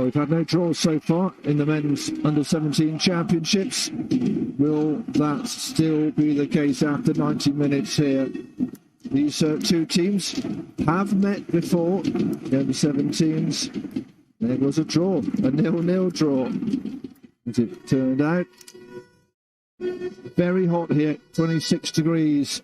We've had no draws so far in the men's under-17 championships. Will that still be the case after 90 minutes here? These two teams have met before in the under-17s. There was a draw, a 0-0 draw, as it turned out. Very hot here, 26 degrees.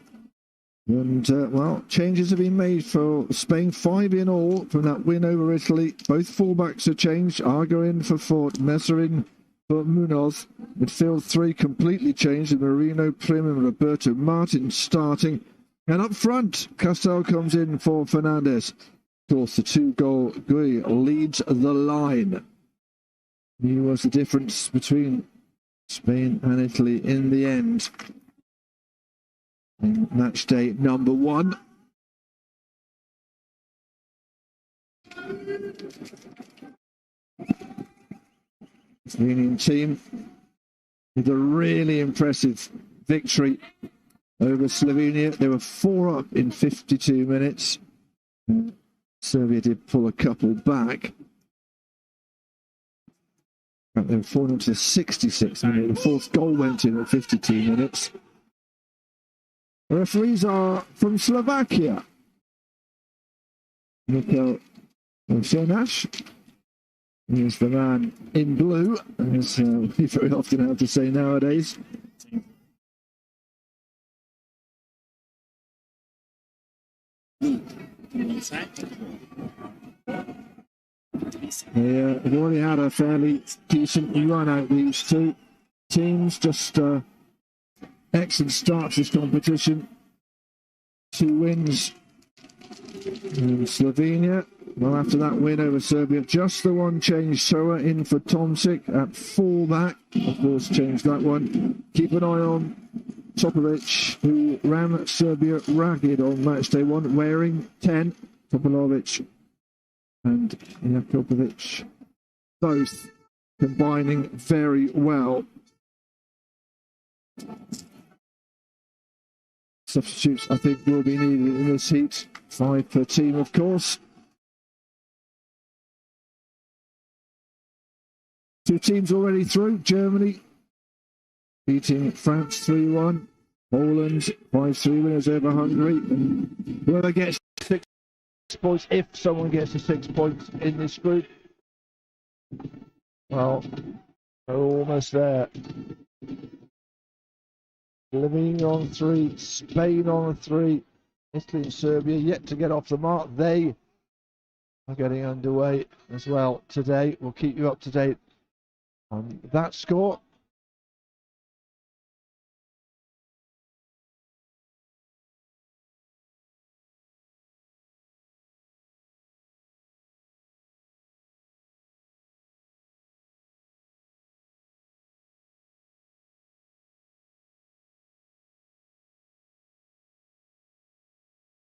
And, well, changes have been made for Spain, 5 in all from that win over Italy. Both fullbacks are changed. Argo in for Fort, Messer in for Munoz. Midfield 3 completely changed. Marino, Prim and Roberto Martin starting. And up front, Castel comes in for Fernandez. Of course, the 2-goal Gui leads the line. He was the difference between Spain and Italy in the end. Match day number 1. Slovenian team with a really impressive victory over Slovenia. They were 4 up in 52 minutes. Serbia did pull a couple back. They were 4 into the 66th minute. The 4th goal went in at 52 minutes. The referees are from Slovakia. Mikel Senash is the man in blue, as we very often have to say nowadays. They've already had a fairly decent run out, these two teams. Just excellent start to this competition. 2 wins in Slovenia. Well, after that win over Serbia, just the one change. Soa in for Tomczyk at fullback. Of course, changed that one. Keep an eye on Topovic, who ran Serbia ragged on match day 1, wearing 10. Topolovic and Jakobovic both combining very well. Substitutes, I think, will be needed in this heat. 5 per team, of course. 2 teams already through. Germany beating France 3-1. Poland 5-3 winners over Hungary. And whoever gets 6 points, if someone gets the 6 points in this group, well, they're almost there. Slovenia on 3, Spain on 3, Italy and Serbia yet to get off the mark. They are getting underway as well today. We'll keep you up to date on that score.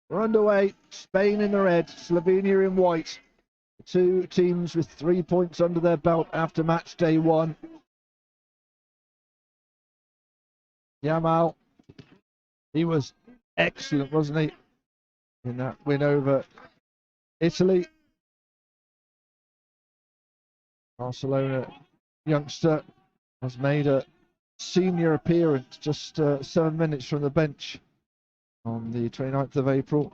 We're underway. Spain in the red, Slovenia in white. Two teams with 3 points under their belt after match day one. Yamal, he was excellent, wasn't he, in that win over Italy. Barcelona youngster has made a senior appearance just 7 minutes from the bench on the 29th of April.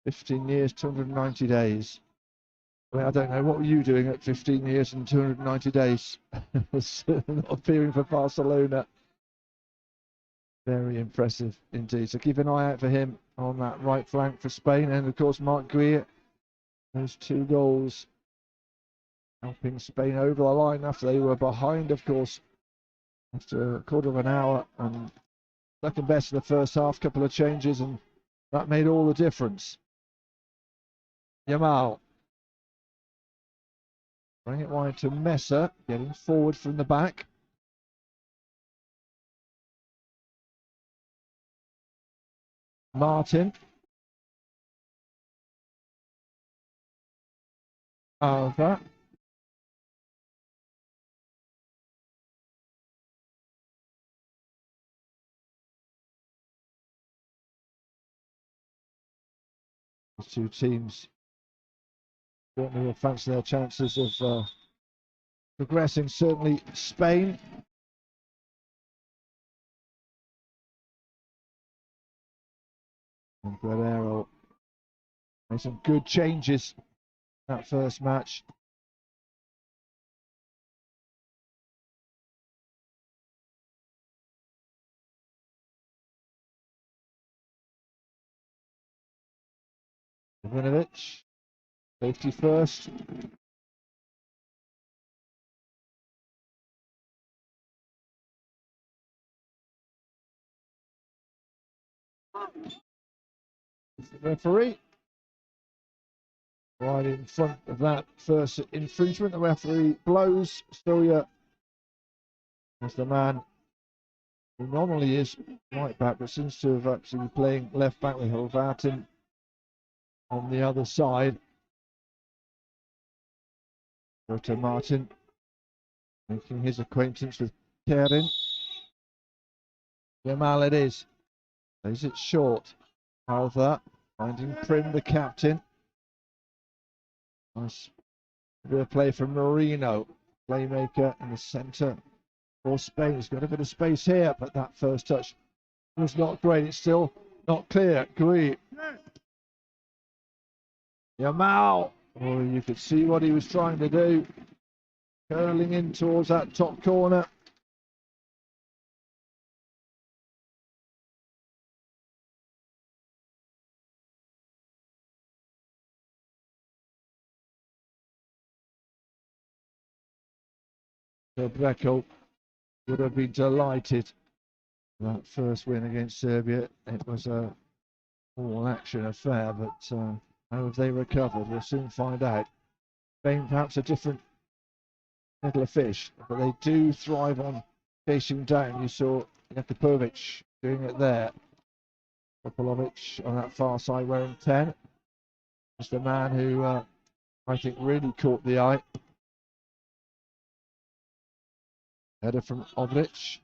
15 years, 290 days. Well, I don't know, what were you doing at 15 years and 290 days? Not appearing for Barcelona. Very impressive indeed. So keep an eye out for him on that right flank for Spain. And of course, Marc Guier, those 2 goals helping Spain over the line after they were behind, of course, after a quarter of an hour and second best in the first half. Couple of changes, and that made all the difference. Yamal. Bring it wide to Messer, getting forward from the back. Martin. Alva. The 2 teams certainly will fancy their chances of progressing. Certainly Spain. And Guerrero made some good changes that first match. Ivanovic, safety first. The referee right in front of that first infringement. The referee blows. Stoya is the man who normally is right back, but seems to have actually been playing left back with Hilvatin on the other side. Roberto Martin making his acquaintance with Kerin. Yamal it is. Plays it short. Alva finding Prim, the captain. Nice bit of play from Marino, playmaker in the centre for Spain. He's got a bit of space here, but that first touch was not great. It's still not clear. Gui. Yamal. Oh, you could see what he was trying to do. Curling in towards that top corner. Brekel would have been delighted with that first win against Serbia. It was a all-action affair, but how have they recovered? We'll soon find out. Spain perhaps a different kettle of fish, but they do thrive on chasing down. You saw Jakupovic doing it there. Popovic on that far side wearing 10. Just the man who I think really caught the eye. Header from Obric.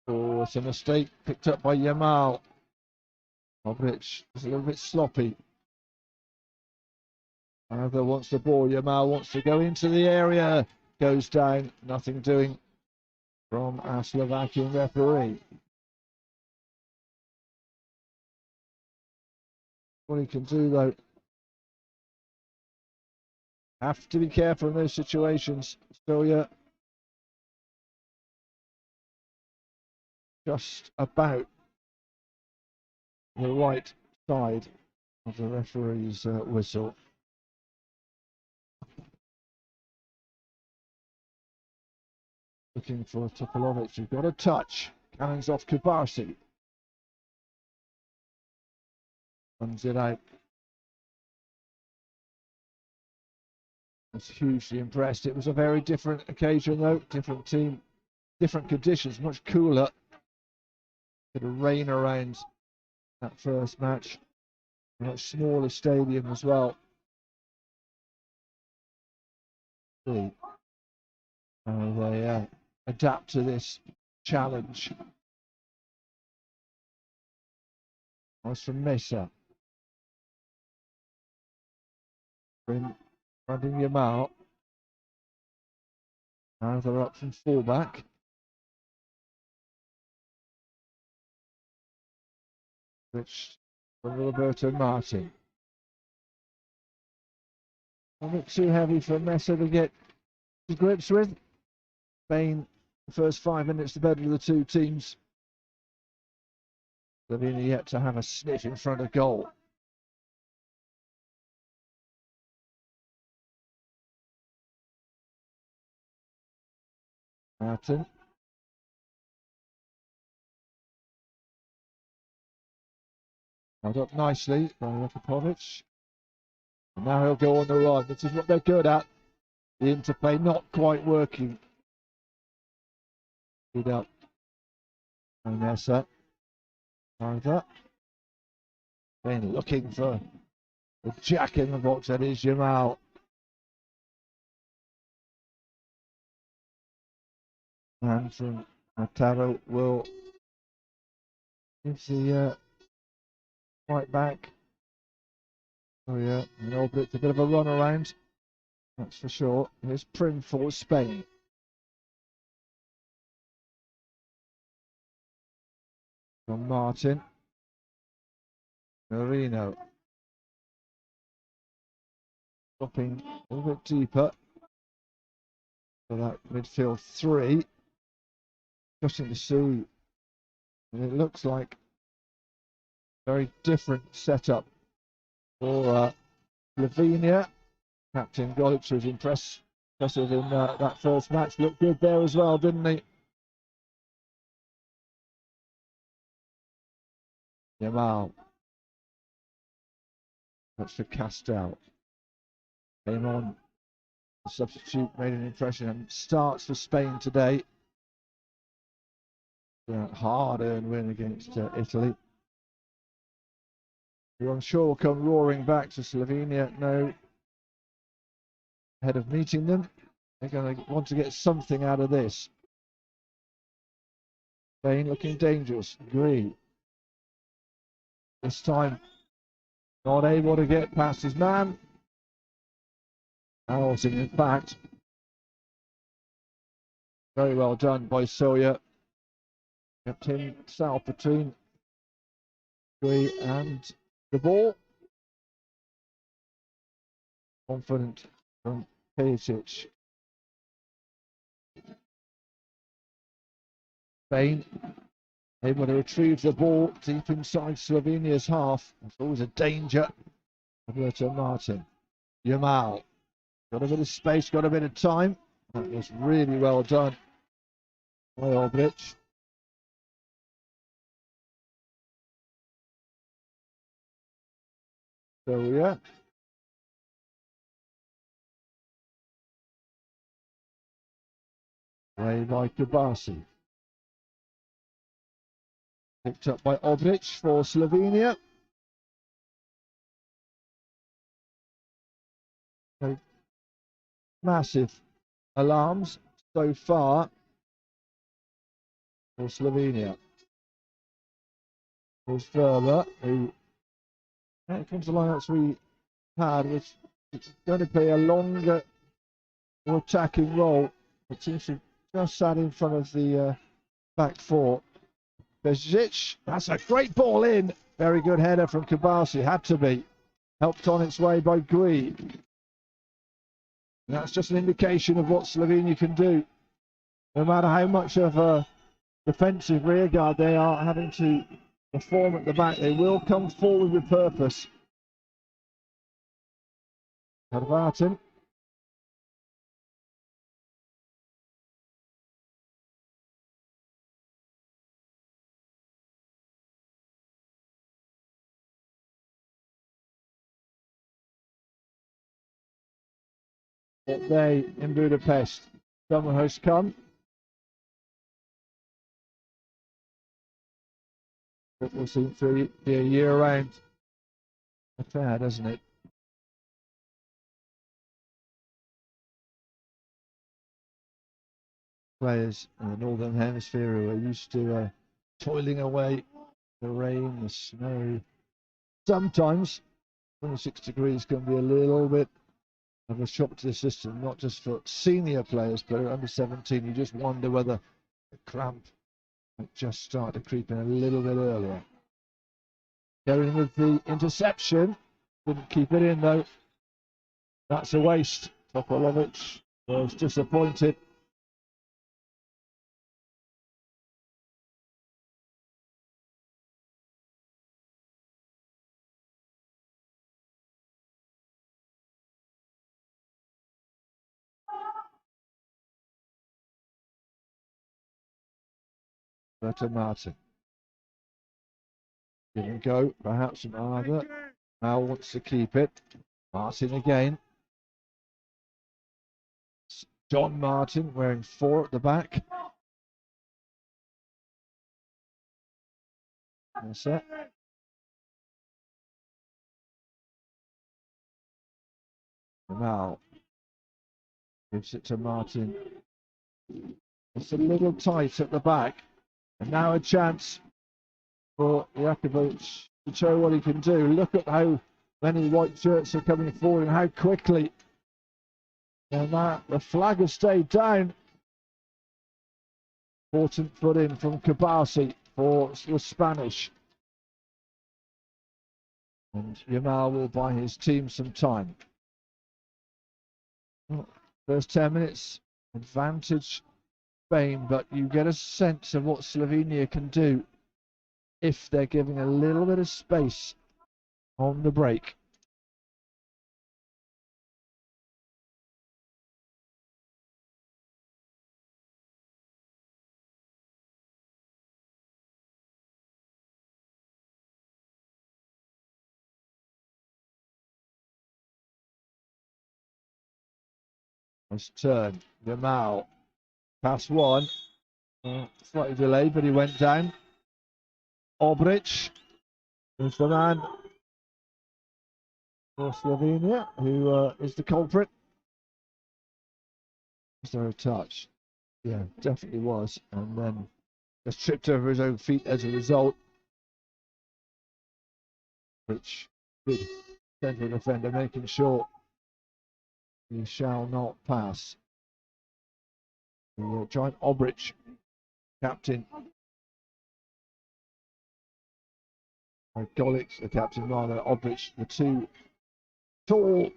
Oh, it's a mistake picked up by Yamal. Obric is a little bit sloppy. Either wants the ball. Yamal wants to go into the area. Goes down. Nothing doing from our Slovakian referee. What he can do though. Have to be careful in those situations. Stoya just about the right side of the referee's whistle. Looking for Topolovic, who got a touch. Cannons off Kubarsi. Runs it out. Was hugely impressed. It was a very different occasion though. Different team, different conditions, much cooler. Bit of rain around that first match. A much smaller stadium as well. see how they adapt to this challenge. Nice from Mesa. Running him out. Now they're up from fullback. Which from Roberto Martin. A bit too heavy for Mesa to get to grips with. Spain, the first 5 minutes, the better of the two teams. Slovenia yet to have a sniff in front of goal. Martin. Held up nicely by Jakupovic. And now he'll go on the run. This is what they're good at. The interplay not quite working. Good up. Mesa. Either. Then looking for the jack in the box. That is Jamal. And from Mataro will give the right back. Oh yeah, it's a bit of a run around. That's for sure. Here's Prim for Spain. From Martin. Marino. Dropping a little bit deeper for that midfield three. Interesting to see. It looks like a very different setup for Slovenia. Captain Golic was impressive in that first match. Looked good there as well, didn't he? Jamal. That's for Castel. Came on. The substitute made an impression and starts for Spain today. Hard-earned win against Italy. Who I'm sure will come roaring back to Slovenia now. Ahead of meeting them. They're going to want to get something out of this. Spain looking dangerous. Green. This time not able to get past his man. Hamilton, in fact. Very well done by Sawyer. Kept himself between Green and the ball. Confident from Perisic. Spain able to retrieve the ball deep inside Slovenia's half. It's always a danger. Roberto Martin. Jamal. Got a bit of space, got a bit of time. That was really well done by Obrich. So yeah. Play by Kubasi. Picked up by Obrich for Slovenia. So massive alarms so far for Slovenia. There's Verba, who comes the lineups we had, which is going to play a longer, more attacking role. It seems to just sat in front of the back four. Bezic, that's a great ball in. Very good header from Kubasi, had to be. Helped on its way by Gui. That's just an indication of what Slovenia can do. No matter how much of a defensive rearguard they are having to perform at the back, they will come forward with purpose. Martin. Day in Budapest. Summer has come. It will seem to be a year-round affair, doesn't it? players in the Northern Hemisphere who are used to toiling away the rain, the snow. Sometimes 26 degrees can be a little bit of a shock to the system, not just for senior players, but under 17. You just wonder whether the cramp might just start to creep in a little bit earlier. Going with the interception, didn't keep it in though. That's a waste. Topolovic was disappointed. Better Martin. Give and go, perhaps Martha. Now wants to keep it. Martin again. John Martin wearing 4 at the back. That's it. Now gives it to Martin. It's a little tight at the back. And now a chance for Jakovic to show what he can do. Look at how many white shirts are coming forward and how quickly. And that the flag has stayed down. Important foot in from Kabasi for the Spanish. And Yamal will buy his team some time. First 10 minutes, advantage Spain, but you get a sense of what Slovenia can do if they're giving a little bit of space on the break. Nice turn. Yamal. Pass one. Slightly delayed, but he went down. Obrich is the man for Slovenia, who is the culprit. Was there a touch? Yeah, definitely was. And then just tripped over his own feet as a result. Which good central defender making sure he shall not pass. The giant Obrich, captain. Golic, the captain, rather. Obrich, the 2 tall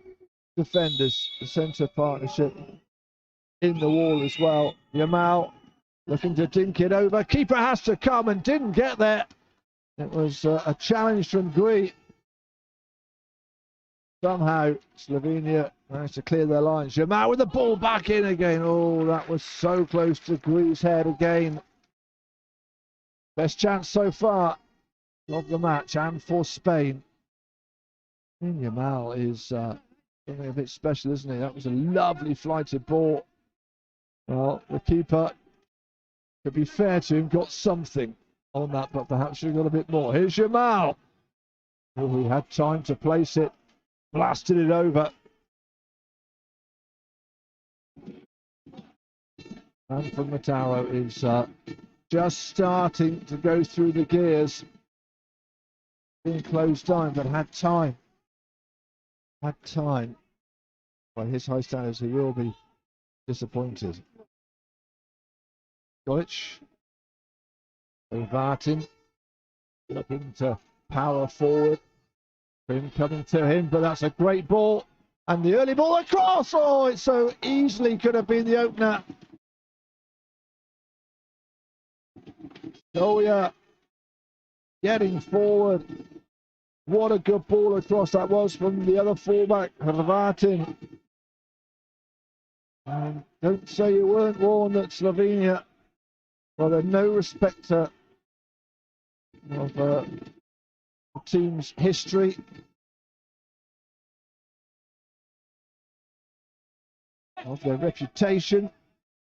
defenders, the centre partnership in the wall as well. Yamal looking to dink it over. Keeper has to come and didn't get there. It was a challenge from Gui. Somehow Slovenia managed to clear their lines. Yamal with the ball back in again. Oh, that was so close to Gui's head again. Best chance so far of the match and for Spain. Yamal is something a bit special, isn't he? That was a lovely flighted ball. Well, the keeper, to be fair to him, got something on that, but perhaps should have got a bit more. Here's Yamal. Oh, he had time to place it. Blasted it over. And from Mataro is just starting to go through the gears. Being closed down, but had time. Had time. By his high standards, he will be disappointed. Golic. Martin looking to power forward. Him coming to him, but that's a great ball. And the early ball across. Oh, it so easily could have been the opener. Oh, yeah. Getting forward. What a good ball across that was from the other fullback, Hrvatin. Don't say you weren't warned that Slovenia, well, they're no respecter of the team's history. Of their reputation.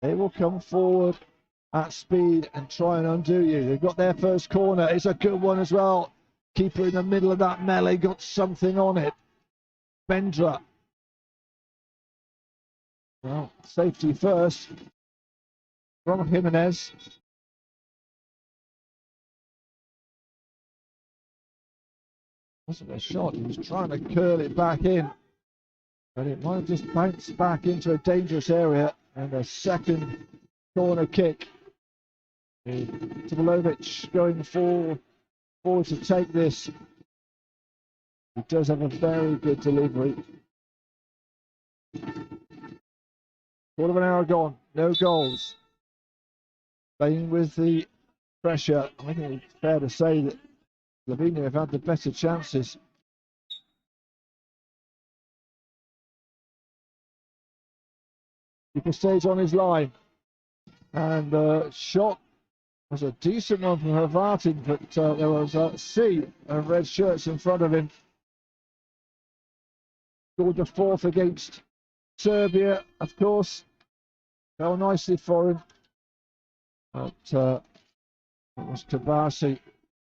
They will come forward at speed and try and undo you. They've got their first corner. It's a good one as well. Keeper in the middle of that melee got something on it. Bendra. Well, safety first. from Jimenez. Wasn't a shot, he was trying to curl it back in, but it might have just bounced back into a dangerous area, and a second corner kick. Tavolovic going forward to take this. He does have a very good delivery. Quarter of an hour gone, no goals. Playing with the pressure, I think it's fair to say that Slovenia have had the better chances. Keeper stays on his line, and the shot was a decent one from Hrvatin, but there was a sea of red shirts in front of him. Scored the fourth against Serbia, of course. Fell nicely for him, but it was Tabasi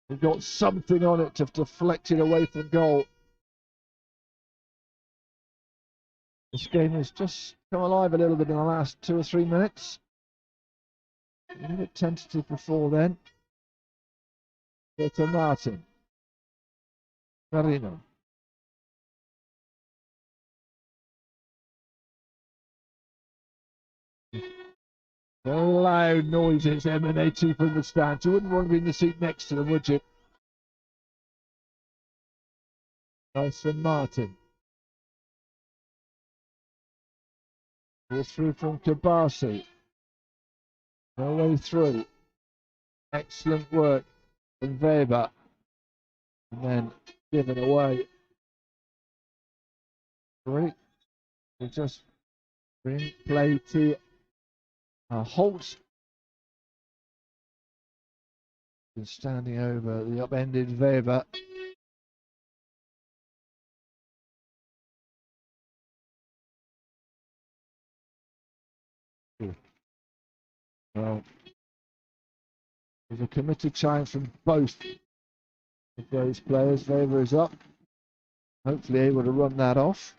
who got something on it to deflect it away from goal. This game has just come alive a little bit in the last 2 or 3 minutes. A little bit tentative before then. To Martin. Marino. Very loud noises emanating from the stands. You wouldn't want to be in the seat next to them, would you? Nice from Martin. Ball through from Kabasi. No way through. Excellent work from Weber. And then given away. Great. We just bring play to Holt. Standing over the upended Weber. Well, there's a committed challenge from both of those players. Weber is up. Hopefully able to run that off.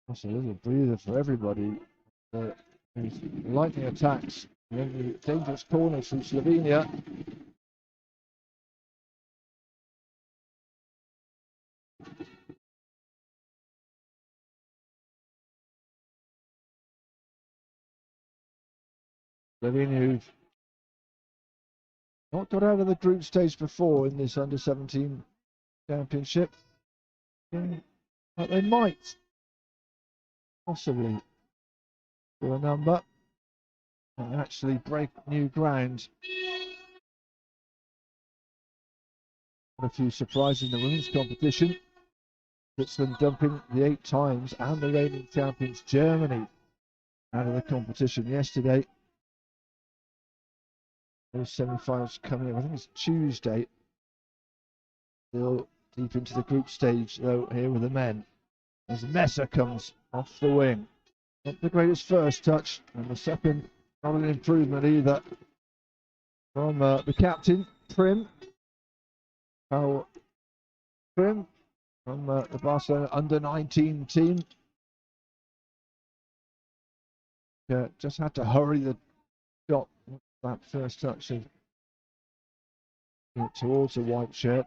That's a little breather for everybody. These lightning attacks in the dangerous corners from Slovenia. Slovenia who've not got out of the group stage before in this under-17 championship. But they might possibly do a number and actually break new ground. A few surprises in the women's competition. Switzerland dumping the 8 times and the reigning champions Germany out of the competition yesterday. Those semi-finals coming up, I think it's Tuesday. Still deep into the group stage though here with the men. As Messer comes off the wing. Not the greatest first touch, and the second not an improvement either from the captain, Prim. Prim from the Barcelona under-19 team. Just had to hurry the shot, that first touch towards the white shirt.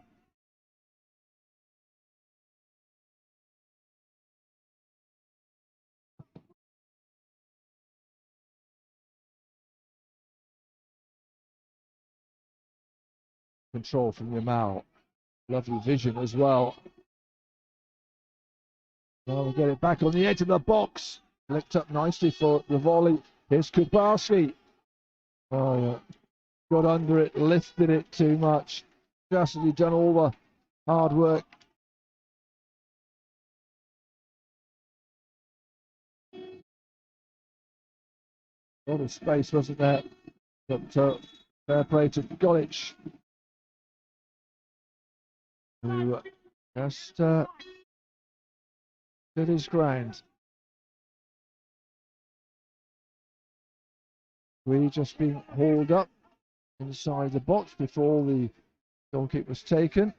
Control from Yamal. Lovely vision as well. Now we'll get it back on the edge of the box. Flicked up nicely for the volley. Here's Kubarski. Oh, got under it, lifted it too much. Just as he'd done all the hard work. A lot of space, wasn't there? But fair play to Golic, who just stood his ground. We just been hauled up inside the box before the goal kick was taken.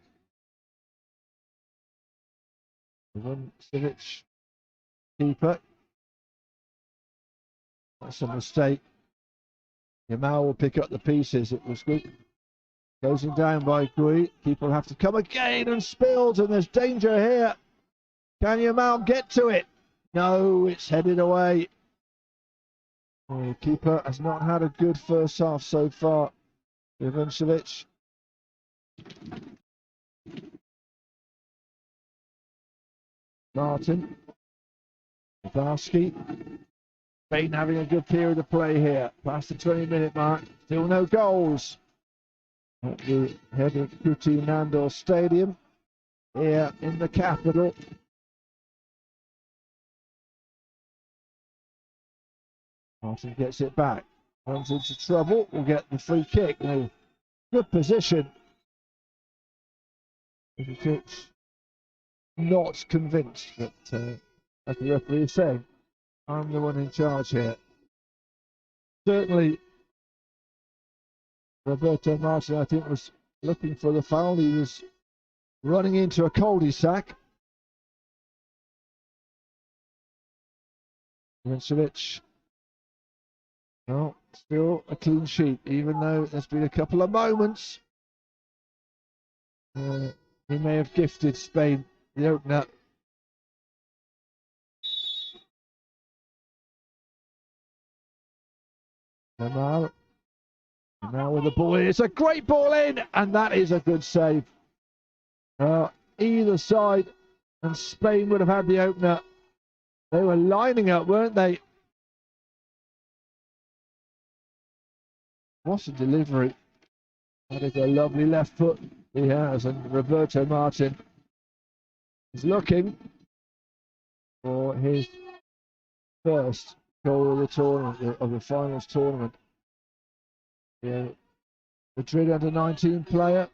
Civic keeper. That's a mistake. Yamal will pick up the pieces. It was good. Closing down by Gui. Keeper will have to come again and spilled, and there's danger here. Can Yamal get to it? No, it's headed away. The keeper has not had a good first half so far. Ivancevic. Martin. Barsky. Spain having a good period of play here. Past the 20-minute mark. Still no goals at the head of Kuti Nandor Stadium here in the capital. Martin gets it back. Runs into trouble. Will get the free kick. No, good position. It's not convinced, but as the referee is saying, I'm the one in charge here. Certainly, Roberto Martin, I think, was looking for the foul. He was running into a cul-de-sac. Ivancevic. Well, still a clean sheet, even though there's been a couple of moments. He may have gifted Spain the opener. Now with the ball in. It's a great ball in, and that is a good save. Either side, and Spain would have had the opener. They were lining up, weren't they? What a delivery. That is a lovely left foot he has, and Roberto Martin is looking for his first goal of the tournament, of the finals tournament. Yeah, Madrid under-19 player.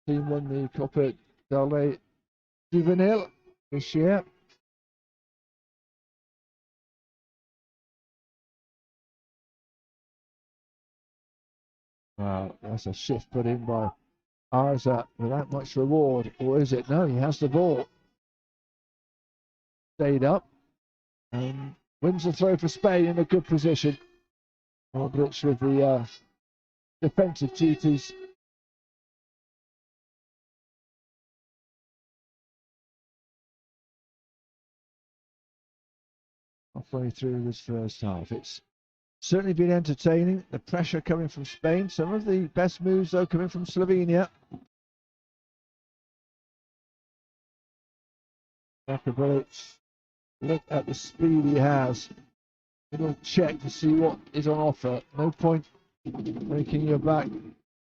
Team won the Copa del Rey Juvenil this year. Wow, that's a shift put in by Arza without much reward. Or is it? No, he has the ball. Stayed up and wins the throw for Spain in a good position. Modric with the defensive duties. Halfway through this first half. It's certainly been entertaining. The pressure coming from Spain. Some of the best moves, though, coming from Slovenia. Jakubowicz, look at the speed he has. Little check to see what is on offer. No point breaking your back.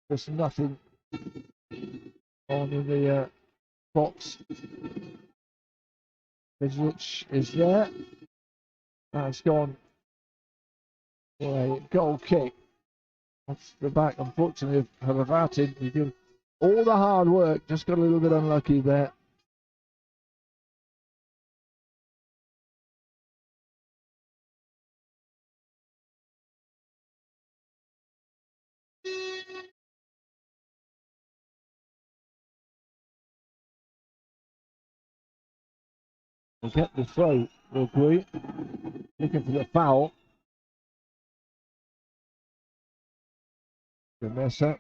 There's nothing on in the box. Vizic is there. That's gone for a goal kick. Off the back, unfortunately, of Hrvatin. He did all the hard work, just got a little bit unlucky there. We'll get the throw, we'll agree. Looking for the foul. Gamesa.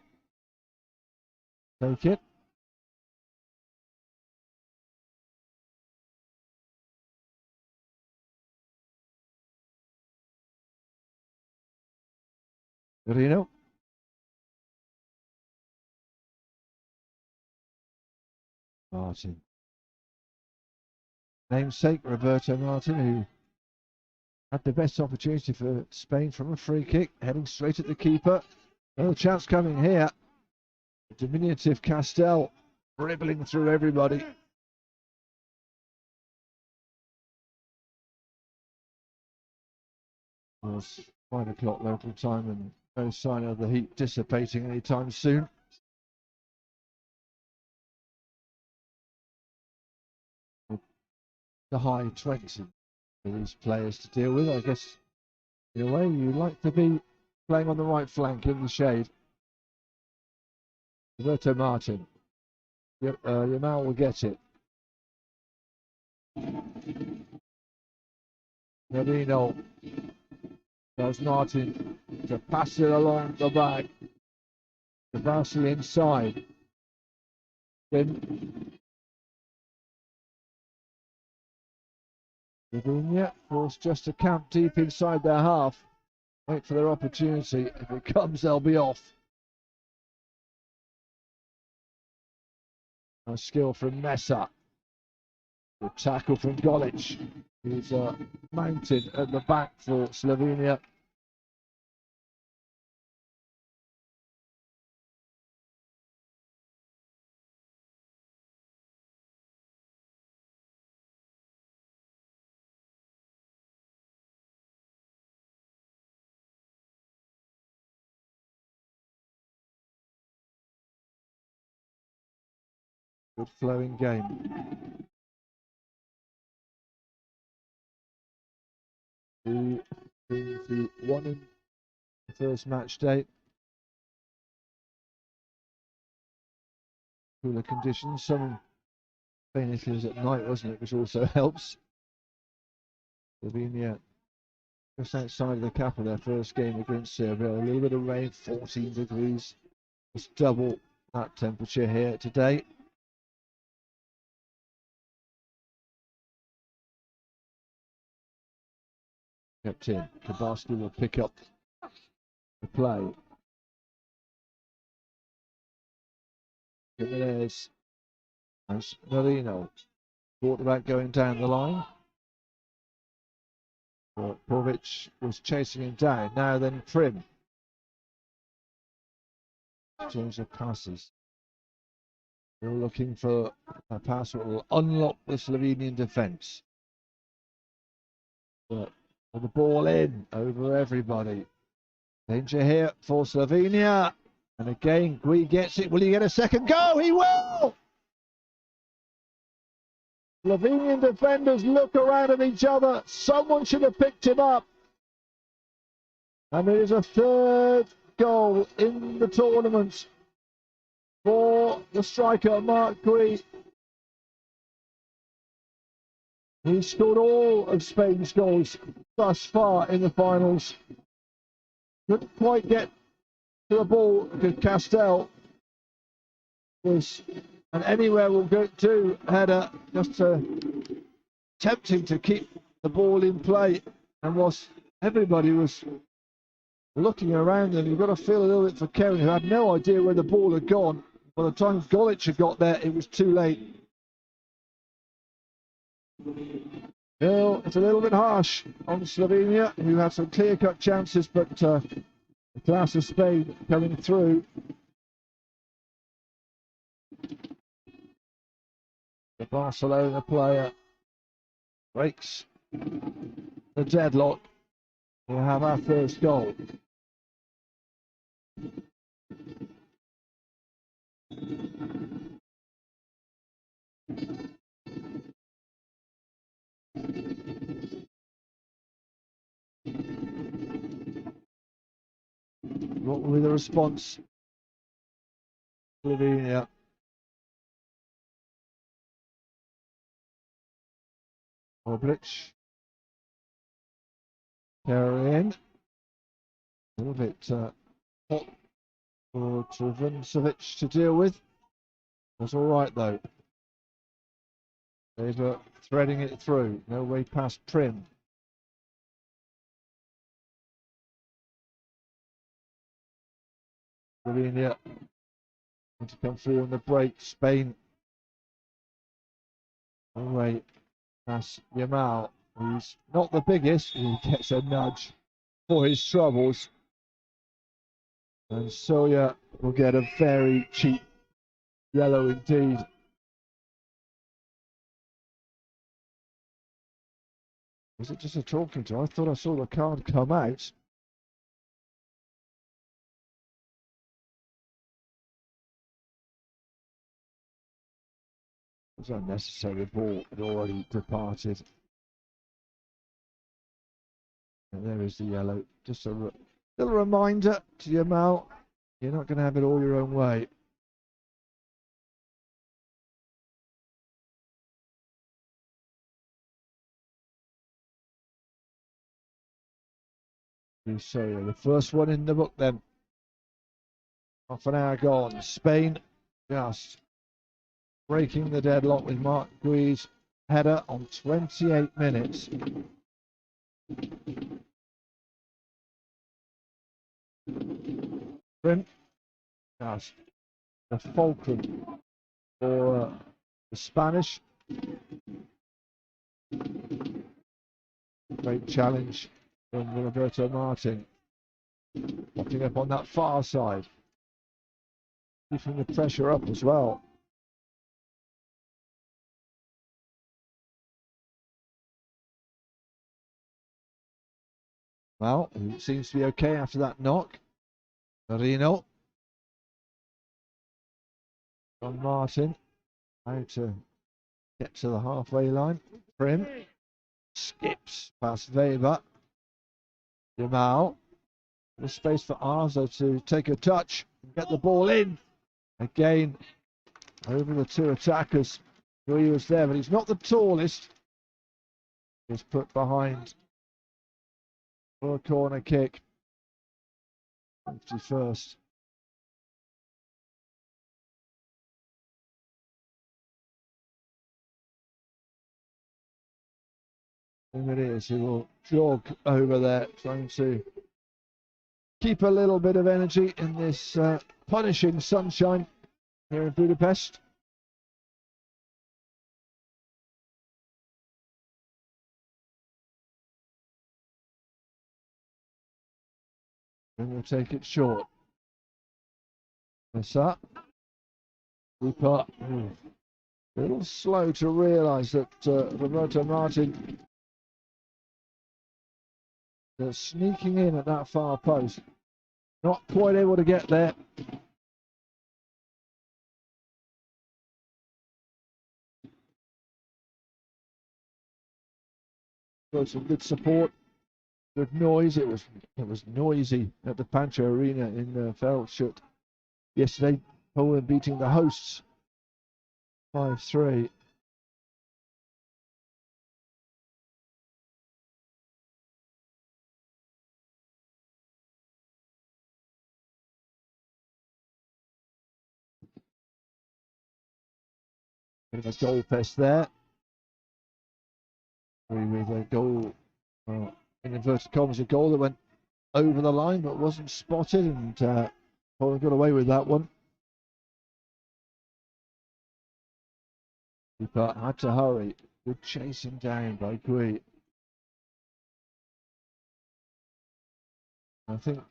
Take it. Reno. Martin. Namesake Roberto Martin, who had the best opportunity for Spain from a free kick, heading straight at the keeper. Another chance coming here. Diminutive Castel dribbling through everybody. Well, it's 5 o'clock local time and no sign of the heat dissipating anytime soon. the high 20s for these players to deal with. I guess in a way you like to be playing on the right flank in the shade. Roberto Martin. Yamal will get it. Marino tells Martin to pass it along the back. Kavasi inside. Then Slovenia forced just to camp deep inside their half. Wait for their opportunity. If it comes, they'll be off. A skill from Mesa. The tackle from Golic, who's mounted at the back for Slovenia. Good flowing game. 2-1 in the first match day. Cooler conditions. Some Spain was at night, wasn't it? Which also helps. Slovenia just outside of the cap of their first game against Serbia. A little bit of rain, 14 degrees. It's double that temperature here today. Kept in. Kabarski will pick up the play. Jimenez and Marino thought about going down the line. But Povic was chasing him down. Now then Prim. Change of passes. They're looking for a pass that will unlock the Slovenian defence. But the ball in over everybody. Danger here for Slovenia. And again, Gui gets it. Will he get a second go? He will! Slovenian defenders look around at each other. Someone should have picked him up. And it is a third goal in the tournament for the striker, Mark Gui. He scored all of Spain's goals thus far in the finals. Couldn't quite get to the ball because Castell was an anywhere will go to header, just attempting to keep the ball in play. And whilst everybody was looking around them, you've got to feel a little bit for Kevin, who had no idea where the ball had gone. By the time Golic had got there, it was too late. Well, it's a little bit harsh on Slovenia, who had some clear-cut chances, but the class of Spain coming through. The Barcelona player breaks the deadlock. We'll have our first goal. What will be the response? Slovenia. Oblic. Carry in. A little bit hot for Trivuncevic to deal with. That's all right though. They're threading it through. No way past Prim. Slovenia going to come through on the break. Spain. No way past Yamal, who's not the biggest. He gets a nudge for his troubles. And Soya will get a very cheap yellow indeed. Was it just a talking to? I thought I saw the card come out. was unnecessary. The ball had already departed. And there is the yellow. Just a little reminder to Yamal, you're not going to have it all your own way. So the first one in the book then. Half an hour gone. Spain just breaking the deadlock with Mark Gui's header on 28 minutes. Sprint. Just the fulcrum for the Spanish. Great challenge from Roberto Martin. Popping up on that far side. Keeping the pressure up as well. Well, it seems to be okay after that knock. Marino. John Martin. How to get to the halfway line. Prim. Skips past Weber. Jamal. The space for Arza to take a touch and get the ball in. Again, over the two attackers. He was there, but he's not the tallest. He's put behind for a corner kick. 51st. And it is, he will jog over there, trying to keep a little bit of energy in this punishing sunshine here in Budapest. And we'll take it short. That's up. Cooper, a little slow to realise that Roberto Martin is sneaking in at that far post. Not quite able to get there. Got some good support, good noise. It was noisy at the Pancho Arena in Feldshut yesterday. Poland beating the hosts 5-3. Bit of a goal fest there. With a goal, in inverted commas, a goal that went over the line but wasn't spotted, and Poland got away with that one. But had to hurry. Good chasing down by Gui. I think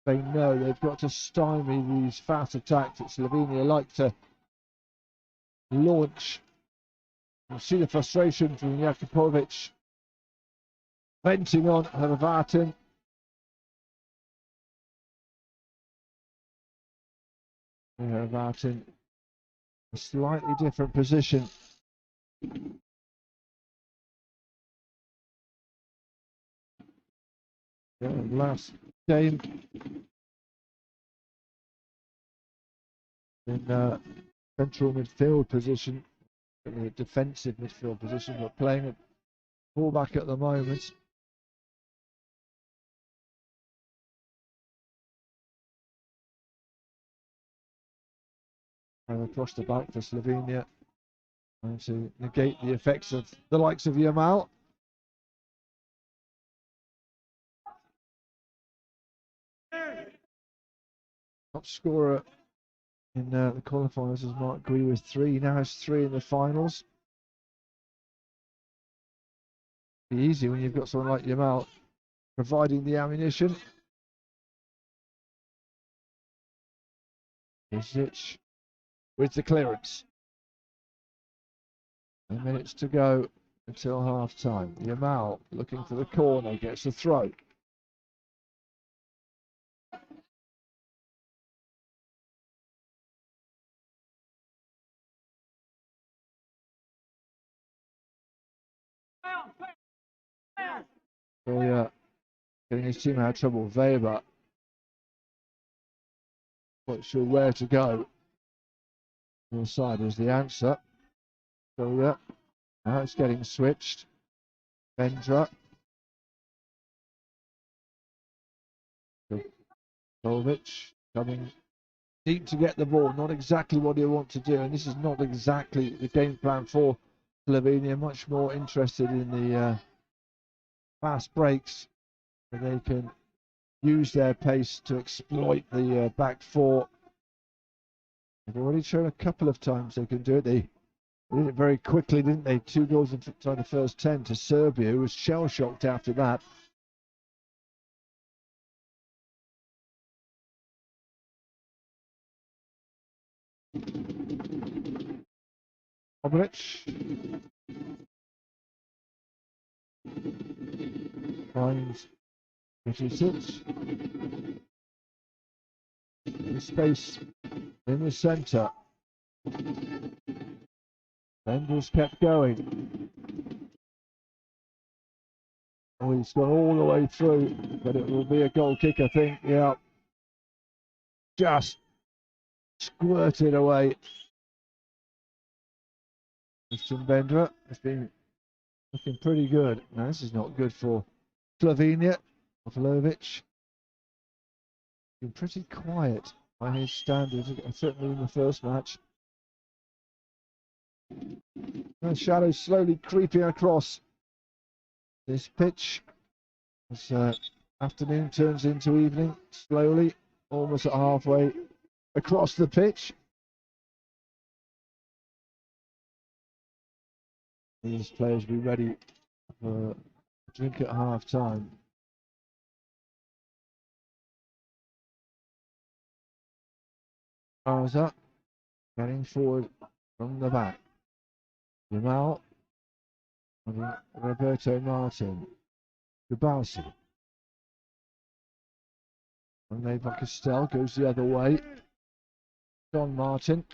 they know they've got to stymie these fast attacks that Slovenia like to launch. You see the frustration from Jakupovic venting on Hrvatin. Hrvatin, a slightly different position. Last game in central midfield position, in a defensive midfield position, but playing at fullback at the moment. And across the back for Slovenia, trying to negate the effects of the likes of Yamal. Top scorer in the qualifiers as Mark Gui with 3. He now has 3 in the finals. Be easy when you've got someone like Yamal providing the ammunition. Isic with the clearance. 10 minutes to go until half time. Yamal looking for the corner, gets the throw. So yeah, getting his team out of trouble. Weber, not sure where to go. Your side is the answer. So yeah, now it's getting switched. Vendra. Kovic coming deep to get the ball. Not exactly what you want to do, and this is not exactly the game plan for Slovenia. Much more interested in the fast breaks, where they can use their pace to exploit the back four. They've already shown a couple of times they can do it. They did it very quickly, didn't they? 2 goals inside the first 10 to Serbia, who was shell-shocked after that. Obrich finds Peticic. The space in the centre. Bender's kept going. Oh, he's gone all the way through, but it will be a goal kick, I think. Yeah. Just squirted away. Christian Bender has been looking pretty good. Now, this is not good for Slovenia. Pavlovic been pretty quiet by his standards, certainly in the first match. And shadows slowly creeping across this pitch as afternoon turns into evening, slowly, almost at halfway across the pitch. These players will be ready for a drink at half time. Arza getting forward from the back. Jamal and Roberto Martin. Gubalsi. And Neva Castell goes the other way. John Martin.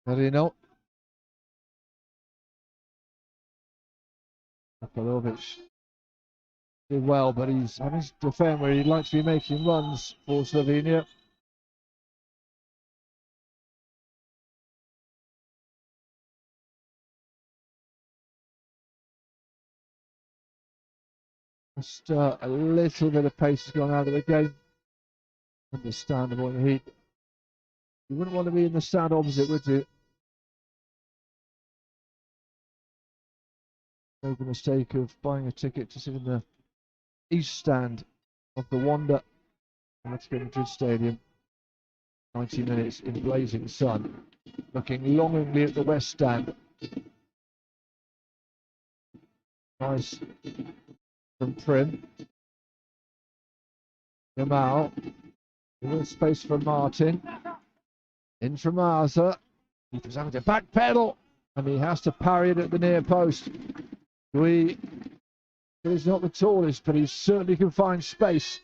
Marino. Apolovic did well, but he's having to defend where he'd like to be making runs for Slovenia. Just a little bit of pace has gone out of the game. Understandable. You wouldn't want to be in the stand opposite, would you? Made the mistake of buying a ticket to sit in the east stand of the Wanda at Madrid Stadium. 90 minutes in blazing sun. Looking longingly at the west stand. Nice from Prim. Yamal. A little space for Martin. In from Arza. He was having to backpedal. And he has to parry it at the near post. He's not the tallest, but he certainly can find space.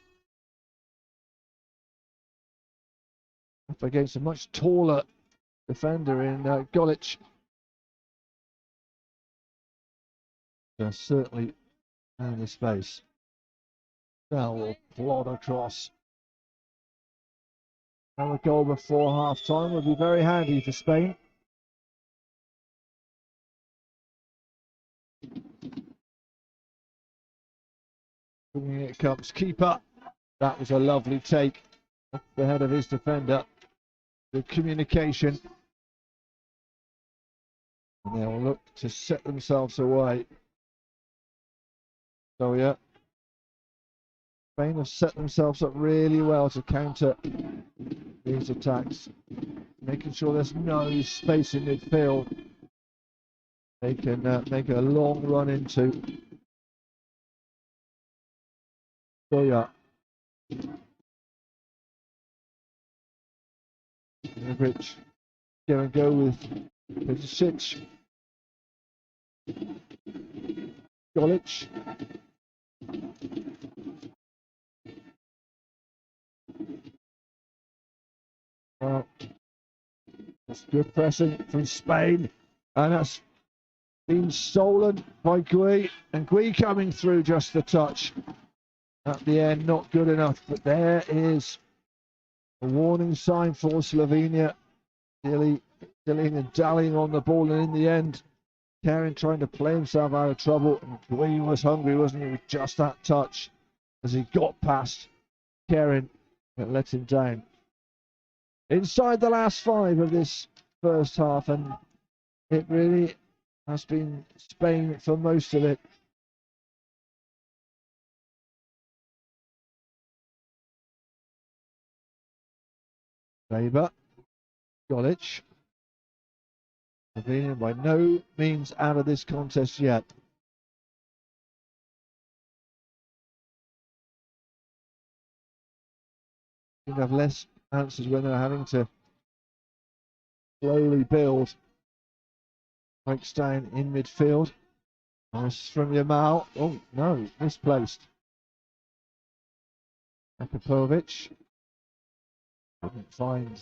Up against a much taller defender in Golic. Certainly in the space. Now we'll plod across. Another goal before half time would be very handy for Spain. Bringing it comes keeper. That was a lovely take off the head of his defender. Good communication. And they'll look to set themselves away. So yeah, Spain have set themselves up really well to counter these attacks, making sure there's no space in midfield they can make a long run into. So yeah, Rich go with Peticic. Golic. Well, that's good pressing from Spain, and that's been stolen by Gui, and Gui coming through just the touch at the end, not good enough. But there is a warning sign for Slovenia, dilly and dallying on the ball, and in the end, Karen trying to play himself out of trouble. And Gui was hungry, wasn't he, with just that touch as he got past Karen, that let him down. Inside the last 5 of this first half, and it really has been Spain for most of it. Weber, Golic. Slovenia by no means out of this contest yet. Seem to have less answers when they're having to slowly build. Breaks down in midfield. Nice from Yamal. Oh no, misplaced. Akapovic. Couldn't find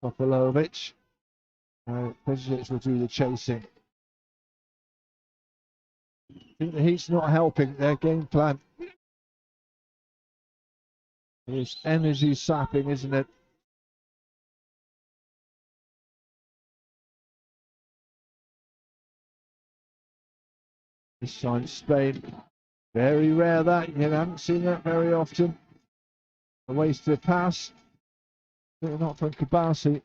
Popolovic. Pezic will do the chasing. I think the heat's not helping their game plan. It's energy sapping, isn't it? This time Spain, very rare that. You haven't seen that very often. A wasted pass. Not from Kabasi.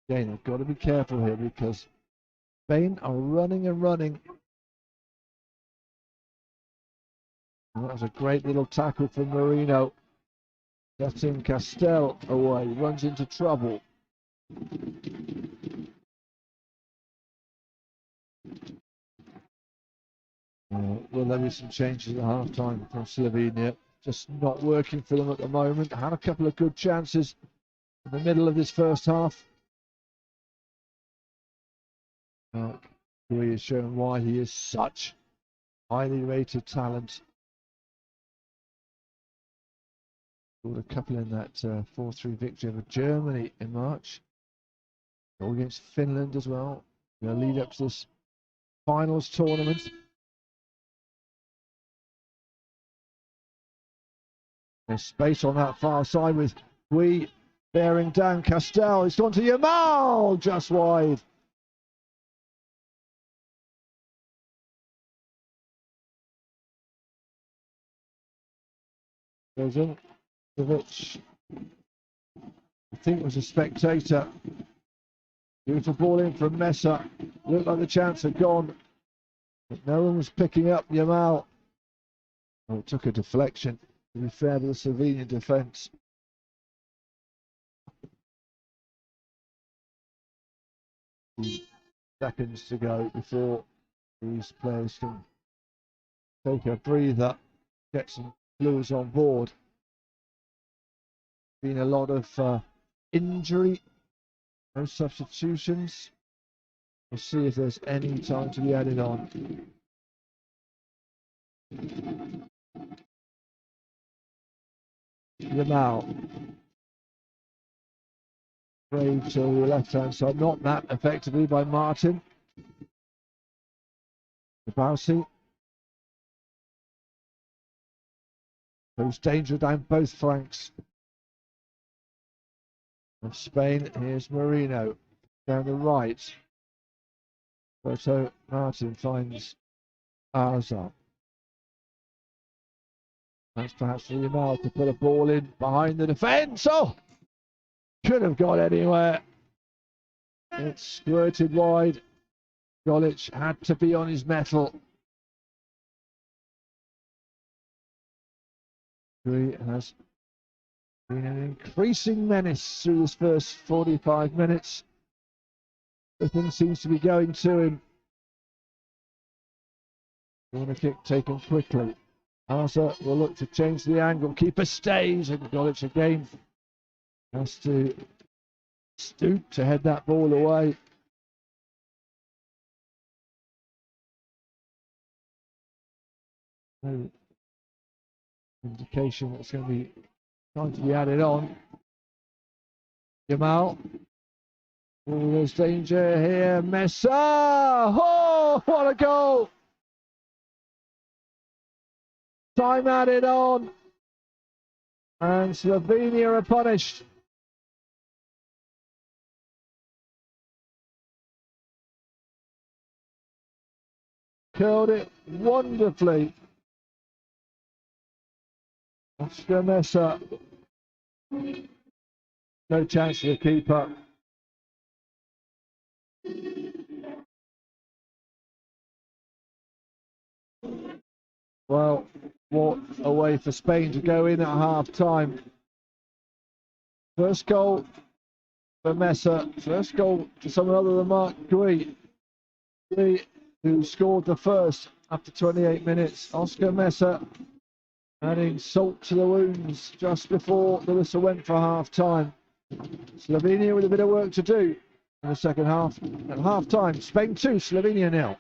Again, they've got to be careful here because Spain are running and running. And that was a great little tackle from Marino. Setting Castel away, runs into trouble. Will there be some changes at half time from Slovenia? Just not working for them at the moment. Had a couple of good chances in the middle of this first half. He has shown why he is such highly rated talent. Scored a couple in that 4-3 victory over Germany in March. Goal against Finland as well. They'll lead up to this finals tournament. There's space on that far side with Gui bearing down Castel. It's gone to Yamal, just wide. Goes in. Kovic, I think it was a spectator. Beautiful ball in from Mesa. Looked like the chance had gone, but no one was picking up Yamal. Oh, it took a deflection, to be fair to the Slovenian defence. Seconds to go before these players can take a breather, get some blues on board. Been a lot of injury, no substitutions. We'll see if there's any time to be added on. Yamal. Brave to the left-hand side, not that effectively by Martin. Kabasi. There's danger down both flanks of Spain. Here's Marino down the right. So Martin finds Arza. That's perhaps for Yamal to put a ball in behind the defence. Oh! Could have got anywhere. It squirted wide. Golic had to be on his mettle. He has been an increasing menace through this first 45 minutes. Everything seems to be going to him. Corner kick taken quickly. Arza will look to change the angle. Keeper stays, and Golic again has to stoop to head that ball away. indication that's going to be trying to be added on. Jamal. Oh, there's danger here. Mesa! Oh, what a goal! Time added on. And Slovenia are punished. Curled it wonderfully. Oscar Mesa. No chance for the keeper. Well, what a way for Spain to go in at half time. First goal for Mesa. First goal to someone other than Mark Gui, who scored the first after 28 minutes. Oscar Mesa adding salt to the wounds just before the whistle went for half time. Slovenia with a bit of work to do in the second half. At half time, Spain 2, Slovenia 0.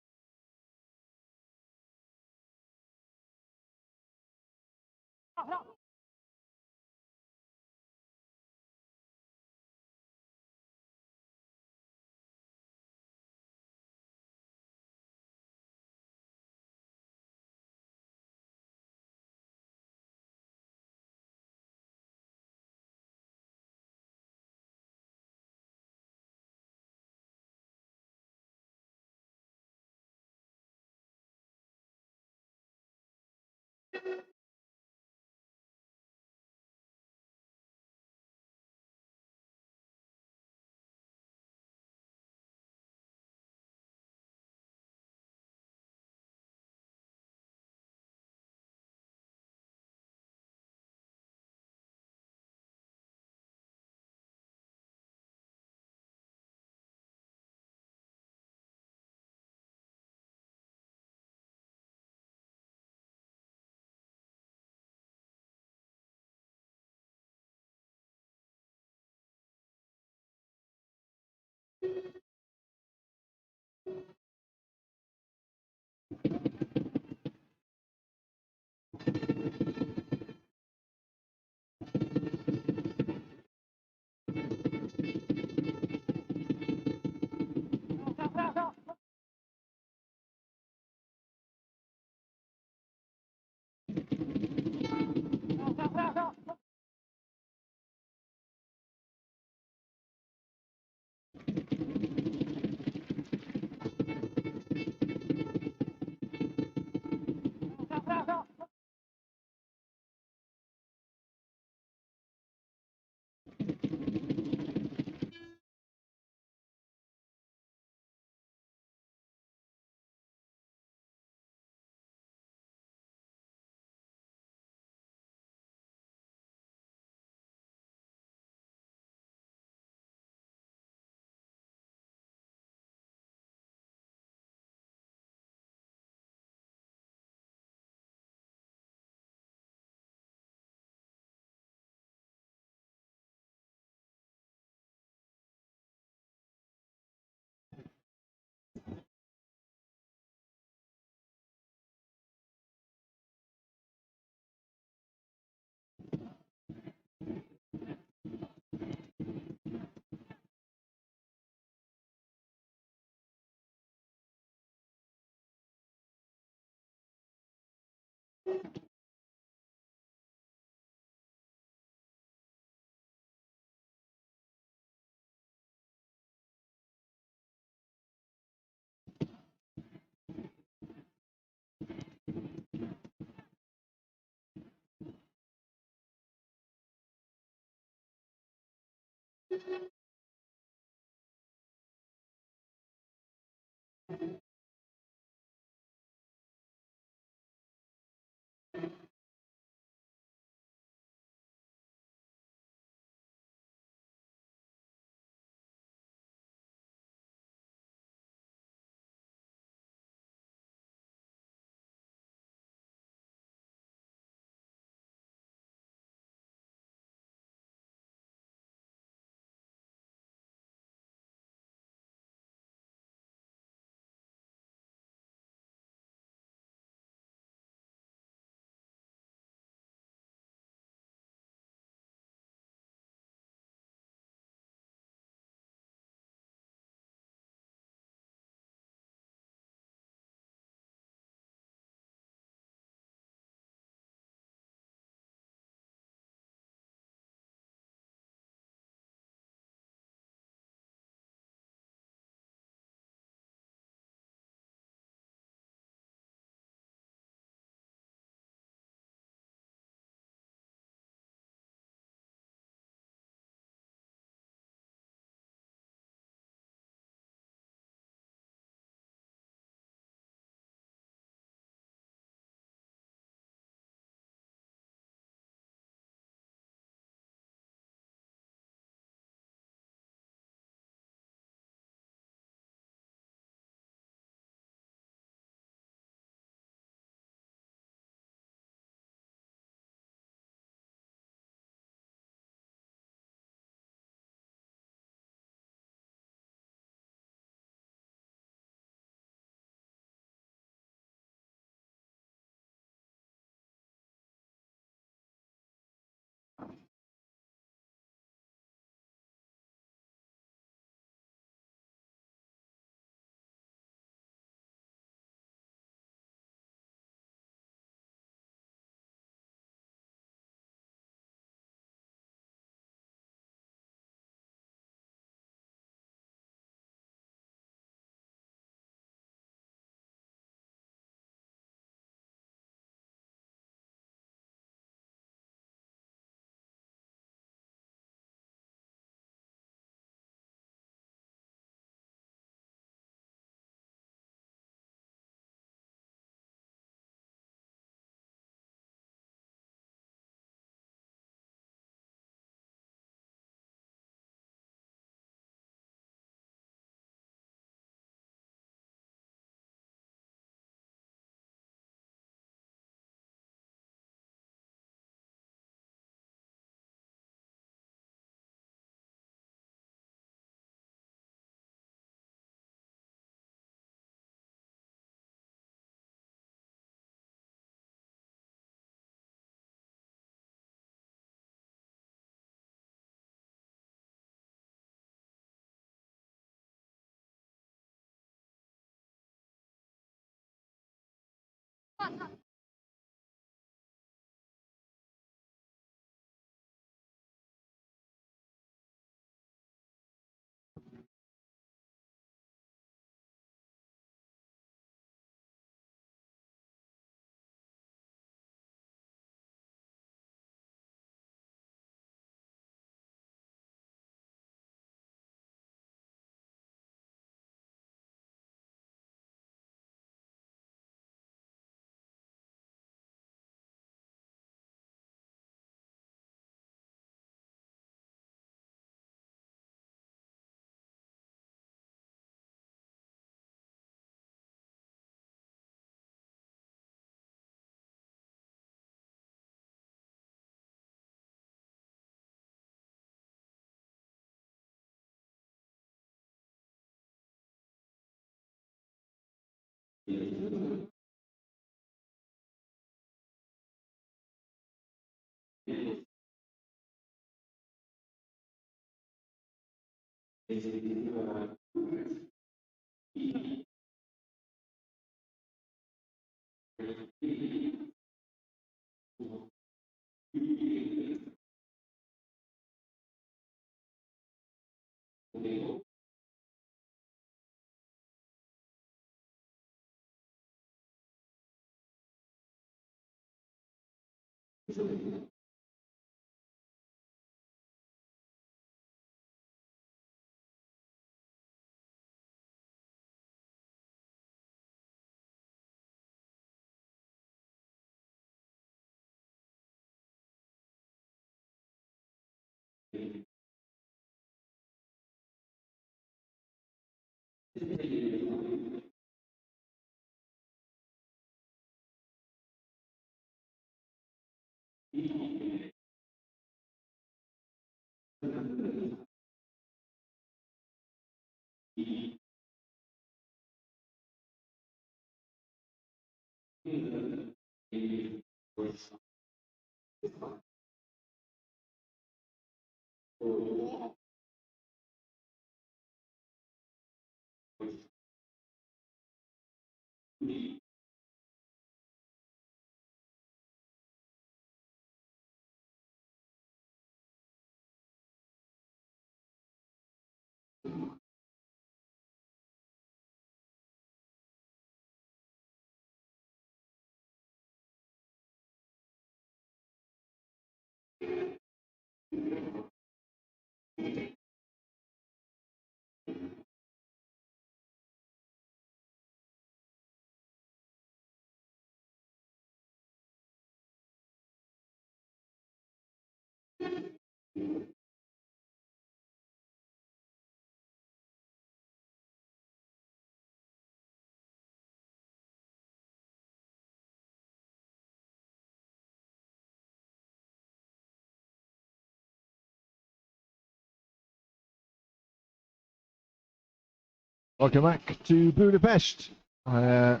Welcome back to Budapest. It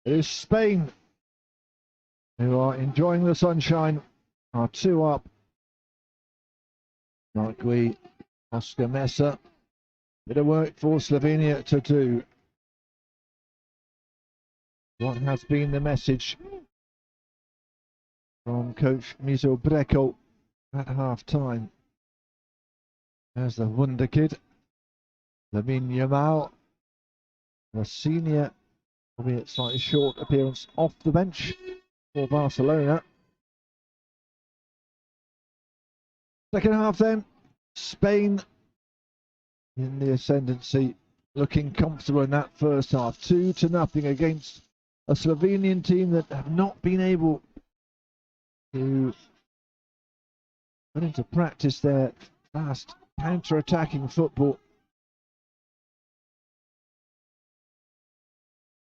is Spain who are enjoying the sunshine, are 2 up. Like Oscar Mesa. Bit of work for Slovenia to do. What has been the message from coach Mizo Breko at half time? There's the wonder kid, Lamine Yamal, the senior, albeit slightly short appearance off the bench for Barcelona. Second half then, Spain in the ascendancy, looking comfortable in that first half. 2-0 against a Slovenian team that have not been able to put into practice their fast counter-attacking football.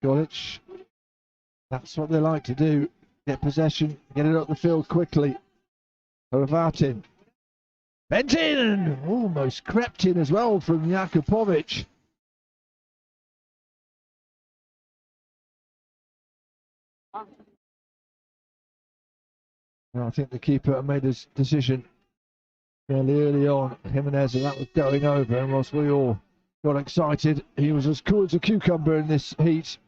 Golic, that's what they like to do. Get possession, get it up the field quickly. Hrvatin bent in and almost crept in as well from Jakupovic. I think the keeper made his decision fairly early on. Jimenez, and that was going over, and whilst we all got excited, he was as cool as a cucumber in this heat.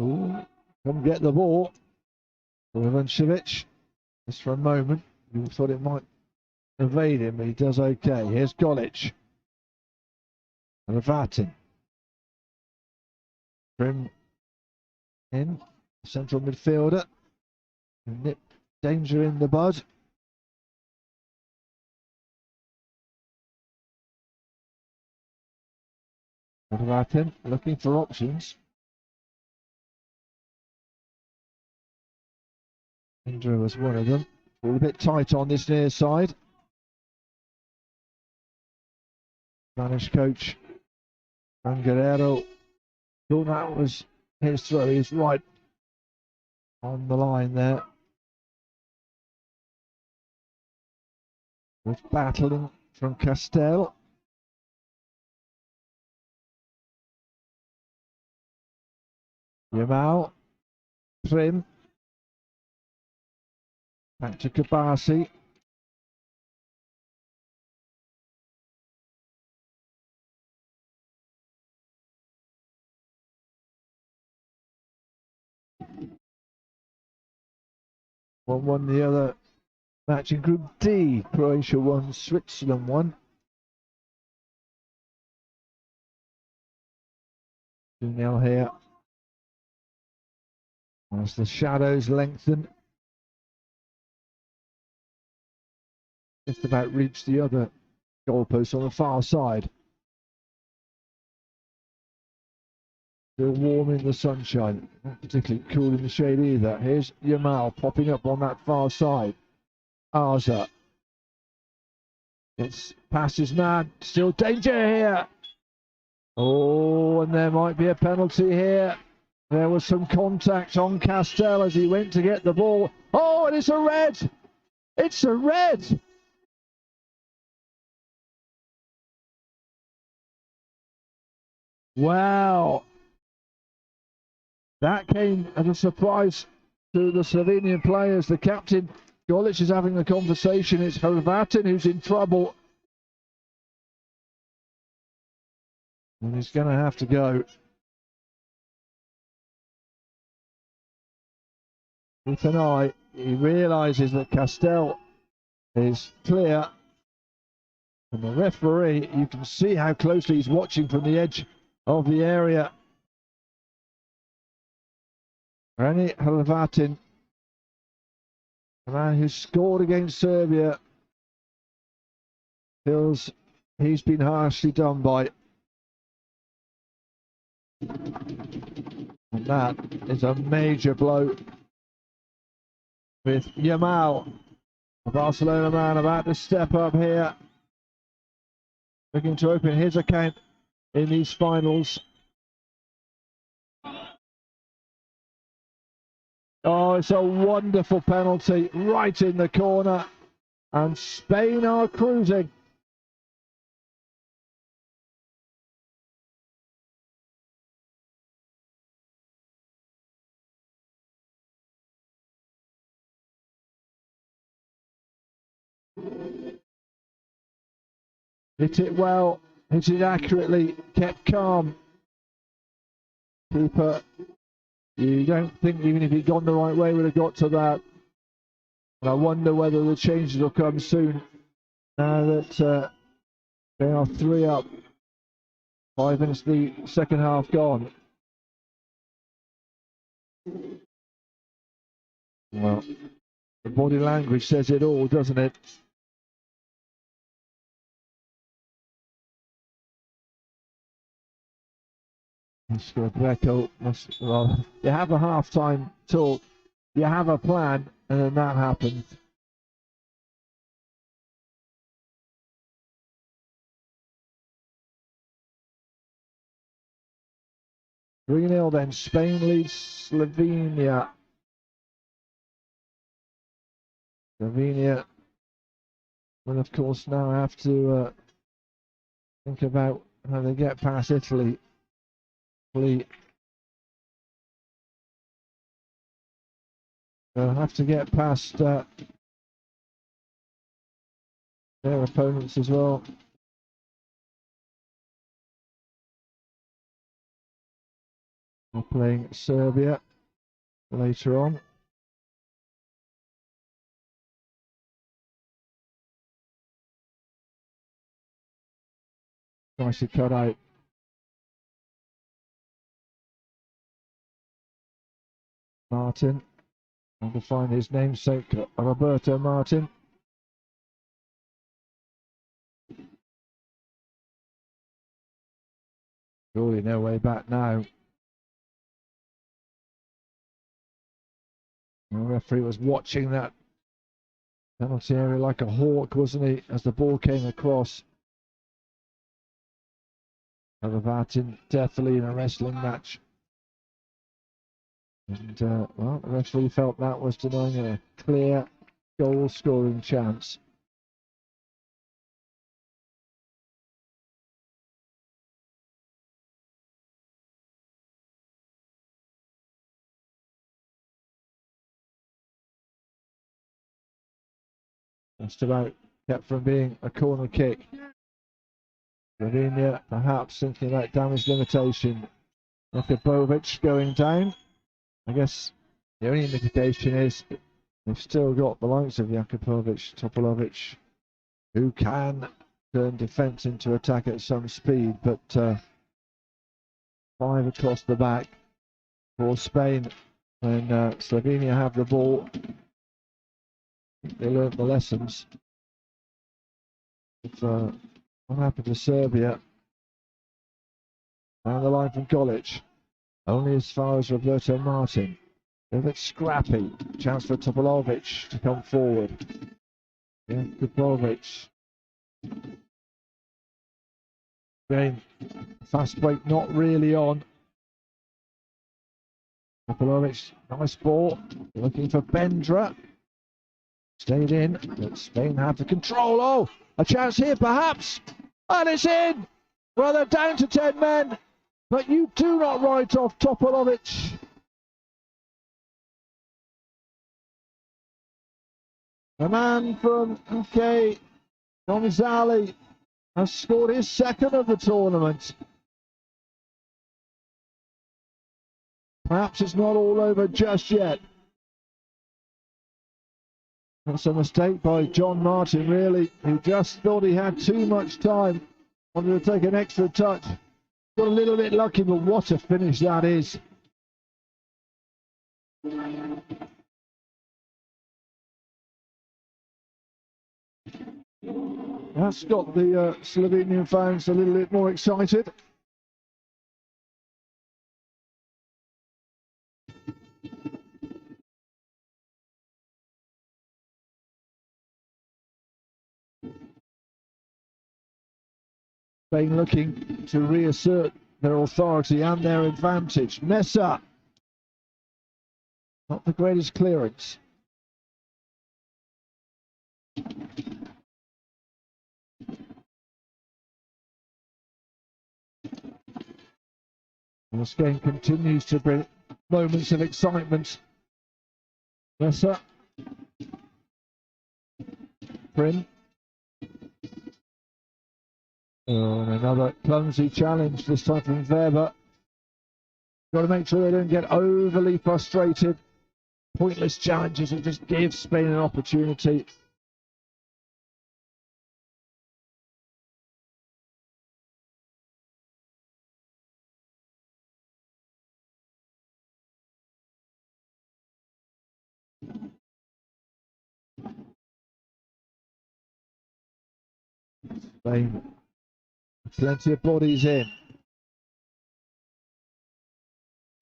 Ooh, come get the ball. Ivancevic, just for a moment, you thought it might evade him, but he does okay. Here's Golic. Ravatin. Prim in, central midfielder. Nip danger in the bud. Ravatin looking for options. Indra was one of them. All a bit tight on this near side. Spanish coach Guerrero thought that was his throw. He's right on the line there. With battling from Castel. Yamal. Prim. Back to Kabasi. One won the other match in Group D. Croatia won, Switzerland won. 2-0 here. As the shadows lengthen. Just about reach the other goalpost on the far side. Still warm in the sunshine. Not particularly cool in the shade either. Here's Yamal popping up on that far side. Arza. It's past his man. Still danger here. Oh, and there might be a penalty here. There was some contact on Castel as he went to get the ball. Oh, and it's a red. It's a red. Wow. That came as a surprise to the Slovenian players. The captain, Golic, is having a conversation. It's Hrvatin who's in trouble. And he's going to have to go. With an eye, he realises that Castel is clear. And the referee, you can see how closely he's watching from the edge of the area. Rani Hrvatin, the man who scored against Serbia, feels he's been harshly done by. And that is a major blow with Yamal, the Barcelona man, about to step up here, looking to open his account in these finals. Oh, it's a wonderful penalty right in the corner, and Spain are cruising. Hit it well, hit it accurately, kept calm. Keeper, you don't think even if he'd gone the right way would have got to that. And I wonder whether the changes will come soon now that they are 3 up. 5 minutes the second half gone. Well, the body language says it all, doesn't it? Greco must, well, you have a half-time talk, you have a plan, and then that happens. Three 0 then. Spain leads Slovenia. Slovenia will, of course, now have to think about how they get past Italy. They'll have to get past their opponents as well. You We're playing Serbia later on. Nicely cut out. Martin, trying to find his namesake, Roberto Martin. Surely no way back now. The referee was watching that penalty area like a hawk, wasn't he, as the ball came across. Martin definitely in a wrestling match. And, well, the referee felt that was denying a clear goal-scoring chance. Just about kept from being a corner kick. Slovenia perhaps thinking about damage limitation. Jakubovic going down. I guess the only indication is they've still got the likes of Jakubovic, Topolovic, who can turn defence into attack at some speed, but 5 across the back for Spain. When Slovenia have the ball, they learnt the lessons. What happened to Serbia? Down the line from Golic, only as far as Roberto Martin. A bit scrappy. Chance for Topolovic to come forward. Yeah, Kupovic. Again, fast break not really on. Topolovic, nice ball. Looking for Bendra. Stayed in, but Spain have the control. Oh, a chance here perhaps. And it's in. Well, they're down to 10 men. But you do not write off Topolovic. The man from UK, Gonzalez, has scored his second of the tournament. Perhaps it's not all over just yet. That's a mistake by John Martin, really, who just thought he had too much time. Wanted to take an extra touch. Got a little bit lucky, but what a finish that is. That's got the Slovenian fans a little bit more excited. Spain looking to reassert their authority and their advantage. Mesa, not the greatest clearance. And this game continues to bring moments of excitement. Mesa, Prim. Oh, and another clumsy challenge, this time from Weber. Got to make sure they don't get overly frustrated. Pointless challenges and just give Spain an opportunity. Spain, plenty of bodies in.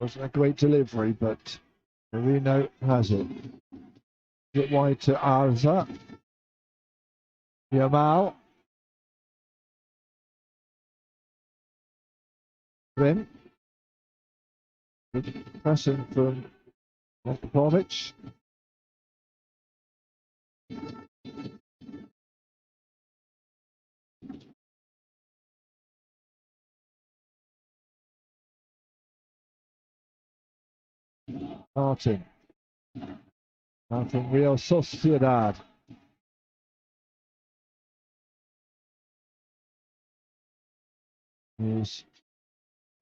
Wasn't a great delivery, but Marino has it. Get wide to Arza. Yamal. Rim. Good pressing from Jakubovic. Martin. Martin, Real Sociedad. Here's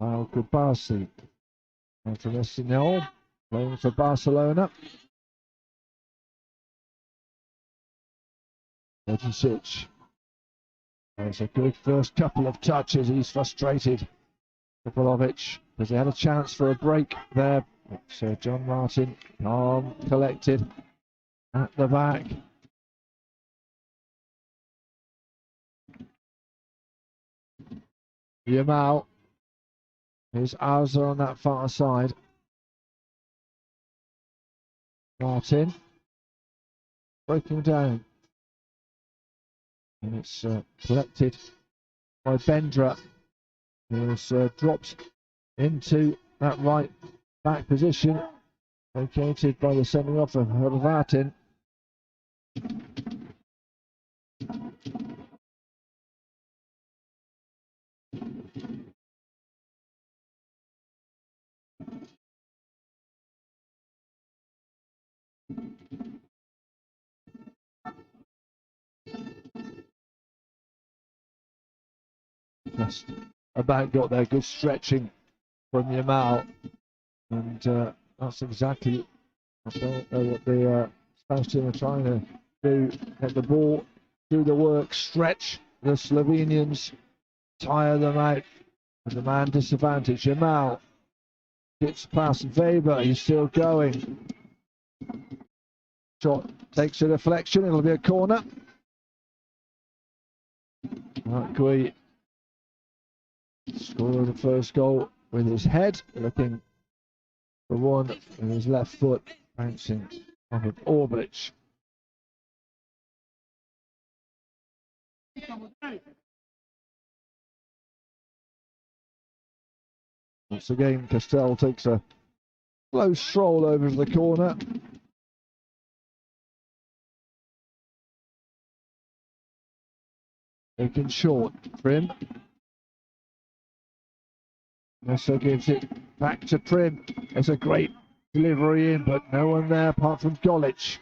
Al Kubasi. International, playing for Barcelona. 36. There's a good first couple of touches. He's frustrated, Popovic, because they had a chance for a break there. So John Martin, calm, collected at the back. Yamal. Here's Azar on that far side. Martin breaking down. And it's collected by Bendra, who's dropped into that right back position, located by the sending off of Hrvatin. Just about got there, good stretching from Yamal, and that's exactly, I don't know what the Spanish team are trying to do, get the ball, do the work, stretch the Slovenians, tire them out with the man disadvantage. Yamal gets past Weber, he's still going. Shot takes a deflection, it'll be a corner. Marquis scored the first goal with his head, looking for one with his left foot, bouncing off of Orbic. Once again, Castell takes a slow stroll over to the corner. Taken short, Prim. Messer gives it back to Prim. There's a great delivery in, but no one there apart from Golic.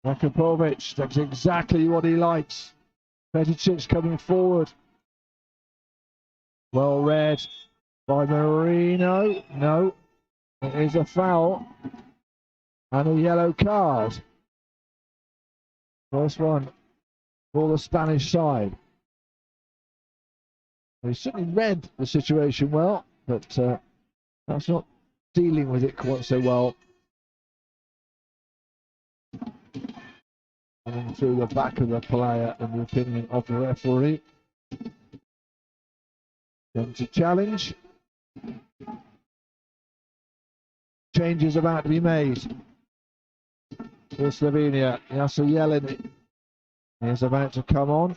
Jakubovic, that's exactly what he likes. Peticic coming forward. Well read by Marino. No, it is a foul and a yellow card. First one for the Spanish side. He certainly read the situation well, but that's not dealing with it quite so well. Running through the back of the player, in the opinion of the referee. Then to challenge. Change is about to be made for Slovenia. Jasser Jelin is about to come on.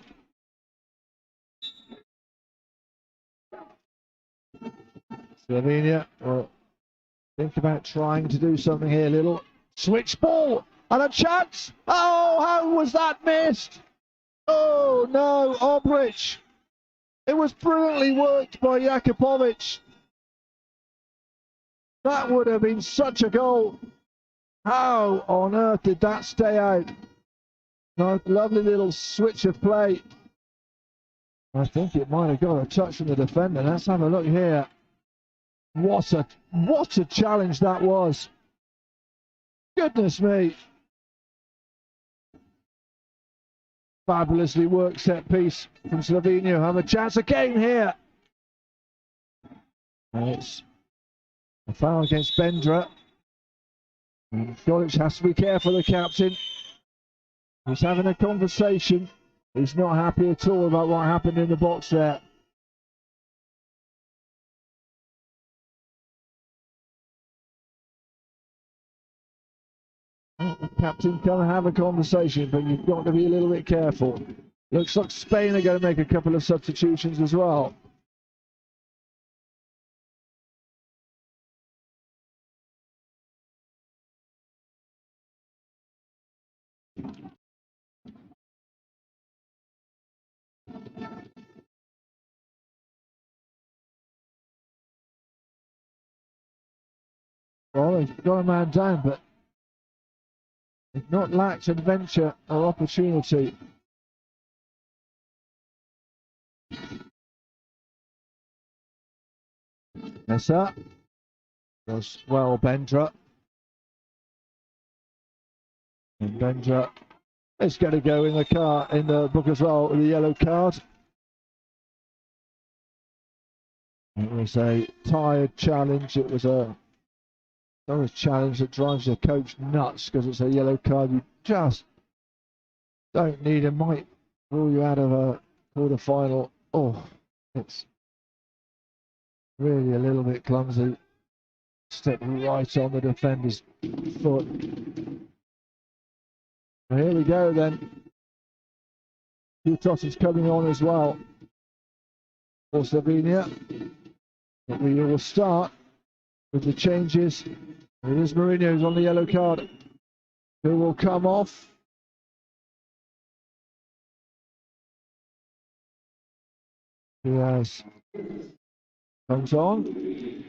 Slovenia will think about trying to do something here. Little switch ball and a chance. Oh, how was that missed? Oh no, Obrich. It was brilliantly worked by Jakubovic. That would have been such a goal. How on earth did that stay out? Nice, lovely little switch of play. I think it might have got a touch from the defender. Let's have a look here. What a challenge that was. Goodness me. Fabulously worked set piece from Slovenia. Have a chance again here. And it's a foul against Bendra. And Golic has to be careful, the captain. He's having a conversation. He's not happy at all about what happened in the box there. The captain can have a conversation, but you've got to be a little bit careful. Looks like Spain are going to make a couple of substitutions as well. Well, they've got a man down, but they've not lacked adventure or opportunity. Nessa does well, Bendra. And Bendra is going to go in the book as well with a yellow card. It was a tired challenge. It was a challenge that drives the coach nuts because it's a yellow card. You just don't need. It might rule you out of a quarter-final. Oh, it's really a little bit clumsy. Step right on the defender's foot. Well, here we go then. Kutos is coming on as well for Slovenia. But we will start with the changes. It is Mourinho who's on the yellow card, who will come off. Yes, comes on.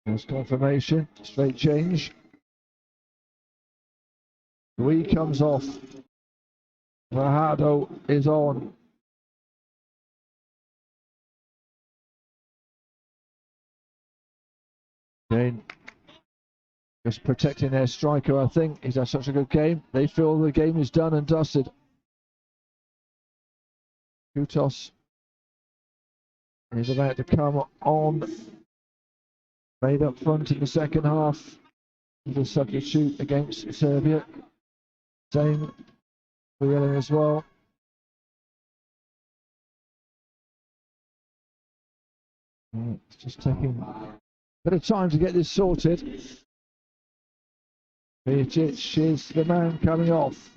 There's confirmation, straight change. Rui comes off. Fajardo is on. Again, just protecting their striker, I think. He's had such a good game. They feel the game is done and dusted. Kutos is about to come on. Made up front in the second half. The substitute against Serbia. Same for Yellen as well. It's just taking a bit of time to get this sorted. Mijic is the man coming off.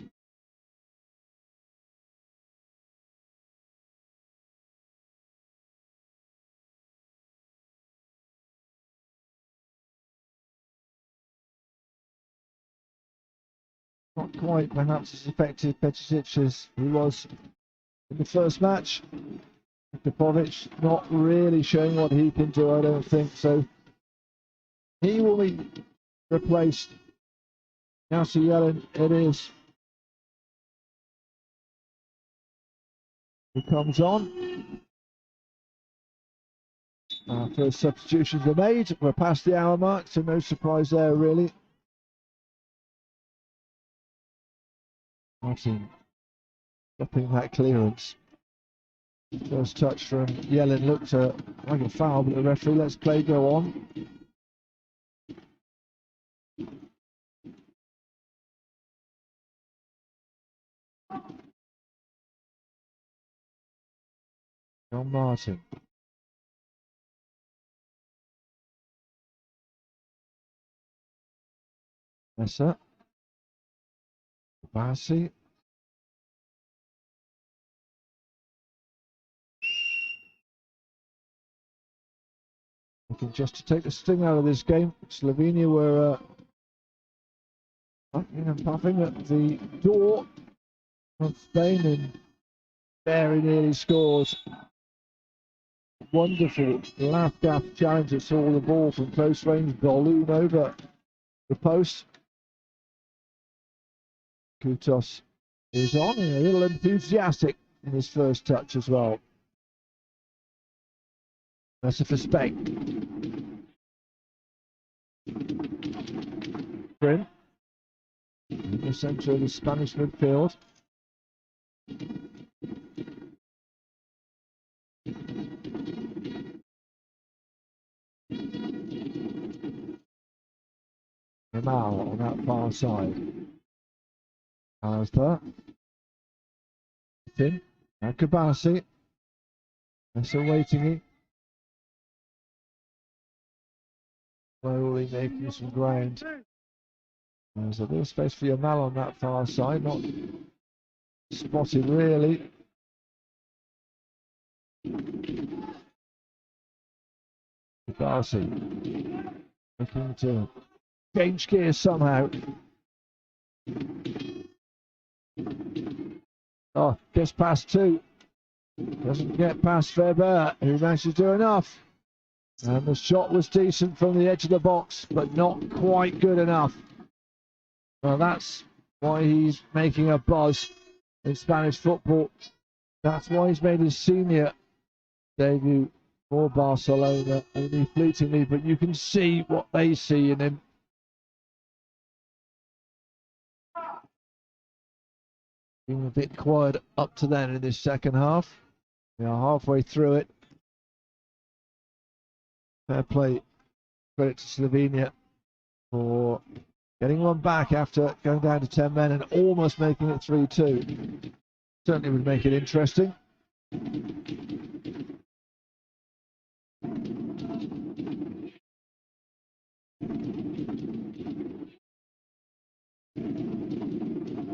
Not quite perhaps as effective Mijic as he was in the first match. Popovic not really showing what he can do, I don't think. So he will be replaced. Yasser Yellen, it is. He comes on. Our first substitutions are made. We're past the hour mark, so no surprise there really. Martin stopping that clearance. First touch from Yellen looked like a foul, but the referee lets play go on. John Martin. Nessa. Bassi. Looking just to take the sting out of this game. Slovenia were puffing and puffing at the door of Spain and very nearly scored. Wonderful last-gap challenge that saw the ball from close range balloon over the post. Kutos is on and a little enthusiastic in his first touch as well. That's for Spain. Brin in the centre of the Spanish midfield. Jamal on that far side. Asda. In. Now Kabasi. They're still waiting. Slowly making some ground. There's a little space for Jamal on that far side. Not spotted really. Kabasi. Looking to change gears somehow. Oh, gets past two. Doesn't get past Weber, who managed to do enough. And the shot was decent from the edge of the box, but not quite good enough. Well, that's why he's making a buzz in Spanish football. That's why he's made his senior debut for Barcelona, only fleetingly, but you can see what they see in him. Being a bit quiet up to then in this second half. We are halfway through it. Fair play. Credit to Slovenia for getting one back after going down to 10 men and almost making it 3-2. Certainly would make it interesting.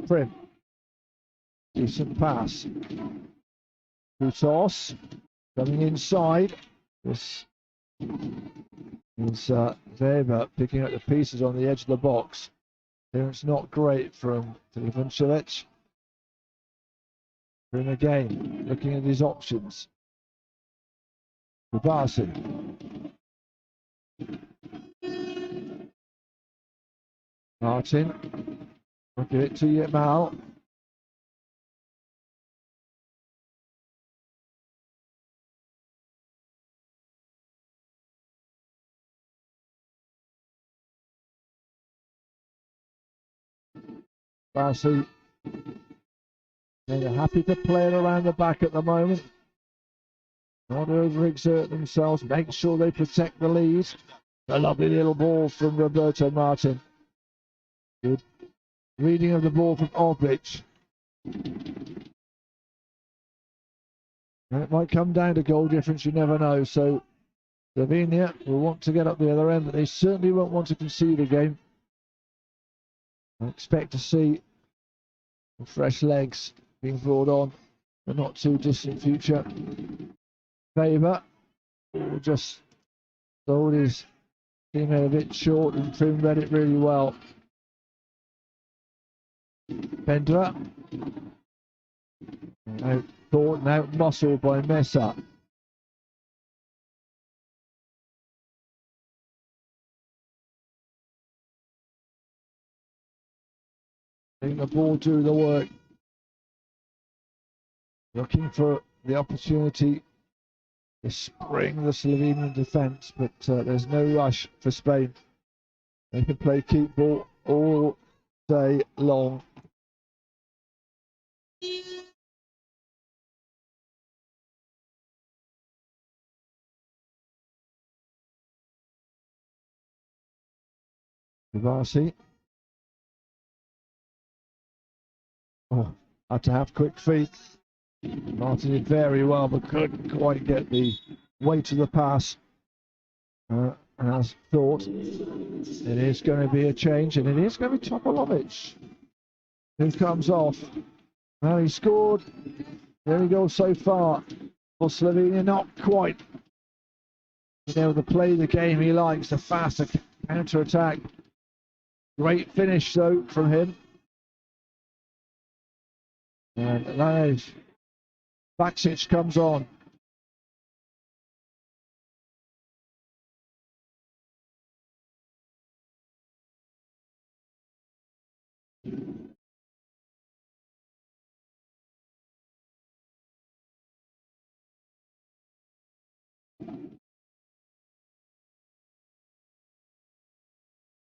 Prim. Decent pass. Kutos coming inside. This is Weber picking up the pieces on the edge of the box. Clearance not great from Trivancevic. Prim again, looking at his options. Kubasi. Martin. Look at it to Yamal. Barcy, they're happy to play it around the back at the moment. Not overexert themselves, make sure they protect the lead. A lovely little ball from Roberto Martin. Good reading of the ball from Obrich. And it might come down to goal difference, you never know. So Slovenia will want to get up the other end, but they certainly won't want to concede a game. I expect to see fresh legs being brought on in the not too distant future. Weber just sold his teammate a bit short and Prim read it really well. Pendra. Out thought and out muscled by Mesa. Letting the ball do the work. Looking for the opportunity to spring the Slovenian defence, but there's no rush for Spain. They can play keep ball all day long. Vivasi. Oh, had to have quick feet. Martin did very well, but couldn't quite get the weight of the pass. As thought, it is going to be a change, and it is going to be Topolovic who comes off. Well, he scored. There he goes so far for Slovenia, not quite being able to play the game he likes, the faster counter-attack. Great finish, though, from him. And that is Baksic comes on.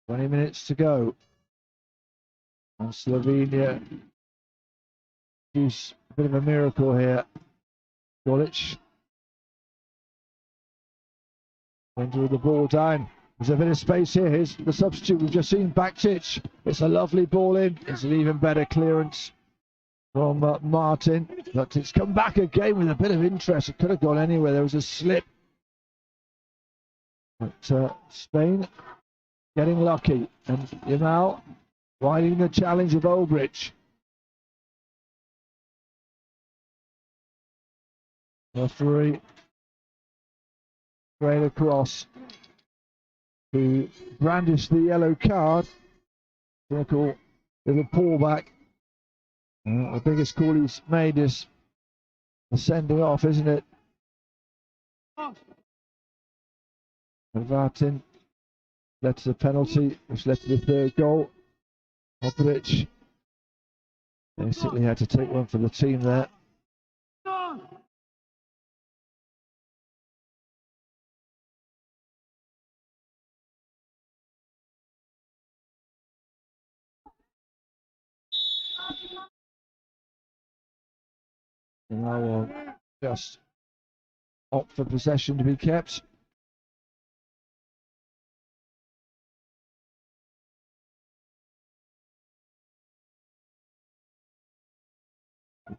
"20 minutes to go. And Slovenia use a bit of a miracle here. Golic. Into the ball down. There's a bit of space here. Here's the substitute we've just seen, Baksic. It's a lovely ball in. It's an even better clearance from Martin. But it's come back again with a bit of interest. It could have gone anywhere. There was a slip. But Spain getting lucky. And Yamal riding the challenge of Obrich. Referee straight across to brandish the yellow card. Circle with a pullback. The biggest call he's made is the sending off, isn't it? Martin led to the penalty, which led to the third goal. Obrich Basically had to take one for the team there. And I will just opt for possession to be kept.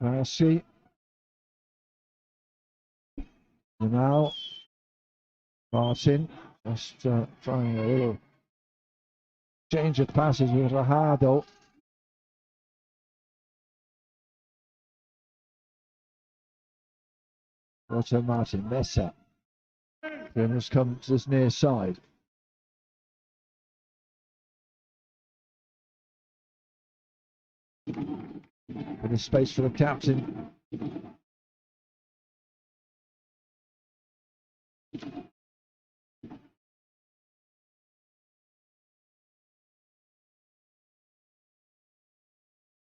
Barsi. Now Martin just trying a little change of passes with Rajado. Roger Martin, Mesa. Then has come to this near side. Bit of space for the captain.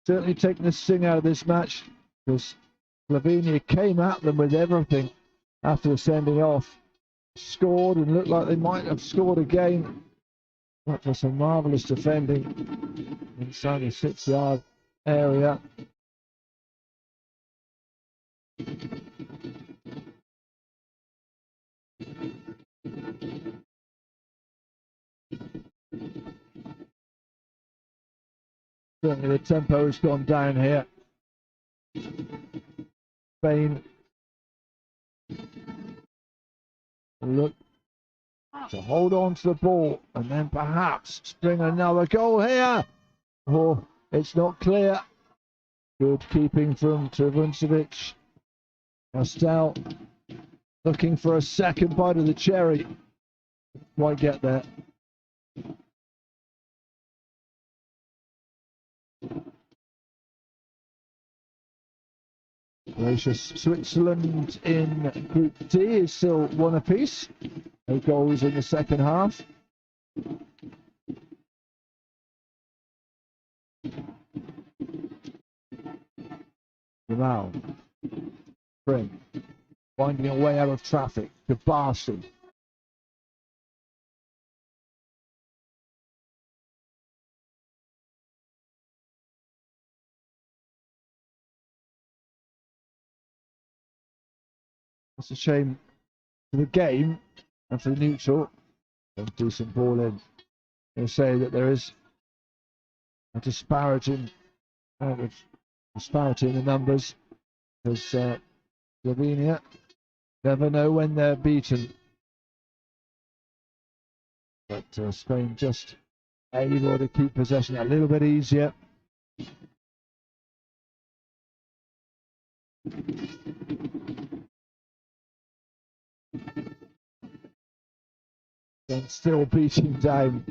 Certainly taking the sting out of this match, because Slovenia came at them with everything after the sending off. Scored and looked like they might have scored again. But for some marvellous defending inside the 6-yard area. Certainly the tempo has gone down here. Spain look to hold on to the ball and then perhaps spring another goal here. Oh, it's not clear. Good keeping from Trivuncevic. Castel looking for a second bite of the cherry. Won't get there. Gracious Switzerland in Group D is still one apiece. No goals in the second half. Jamal. Spring. Finding a way out of traffic to Barsi. It's a shame for the game and for the neutral. A decent ball in. They'll say that there is a disparity in the numbers, because Slovenia never know when they're beaten. But Spain just able to keep possession a little bit easier. And still beating down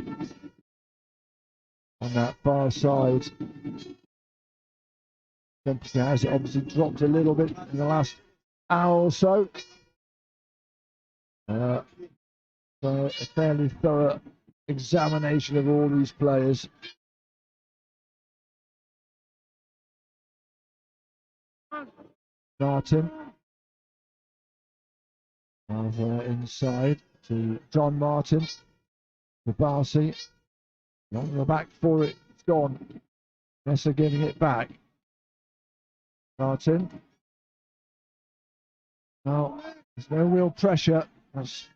on that far side. Temperature has obviously dropped a little bit in the last hour or so. So a fairly thorough examination of all these players. Martin. Inside to John Martin. To Barsi. On the back for it. It's gone. Mesa giving it back. Martin. Now, there's no real pressure. That's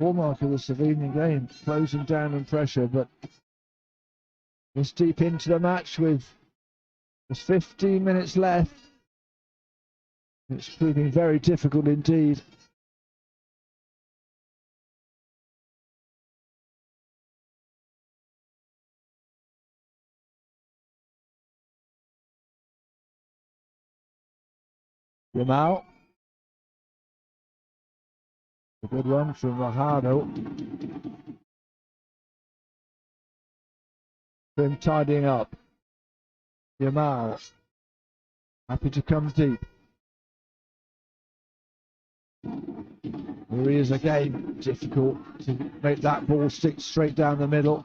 hallmark of the Slovenian game. Closing down and pressure, but this deep into the match with just 15 minutes left. It's proving very difficult indeed. Yamal. A good one from Rajado. Him tidying up. Yamal. Happy to come deep. There he is again. Difficult to make that ball stick straight down the middle.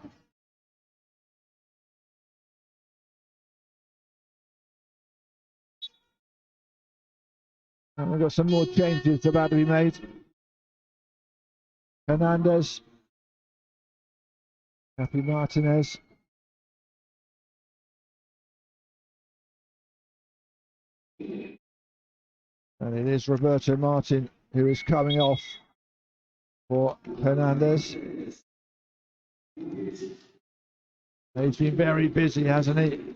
And we've got some more changes about to be made. Hernandez, Happy Martinez. And it is Roberto Martin who is coming off for Hernandez. He's been very busy, hasn't he?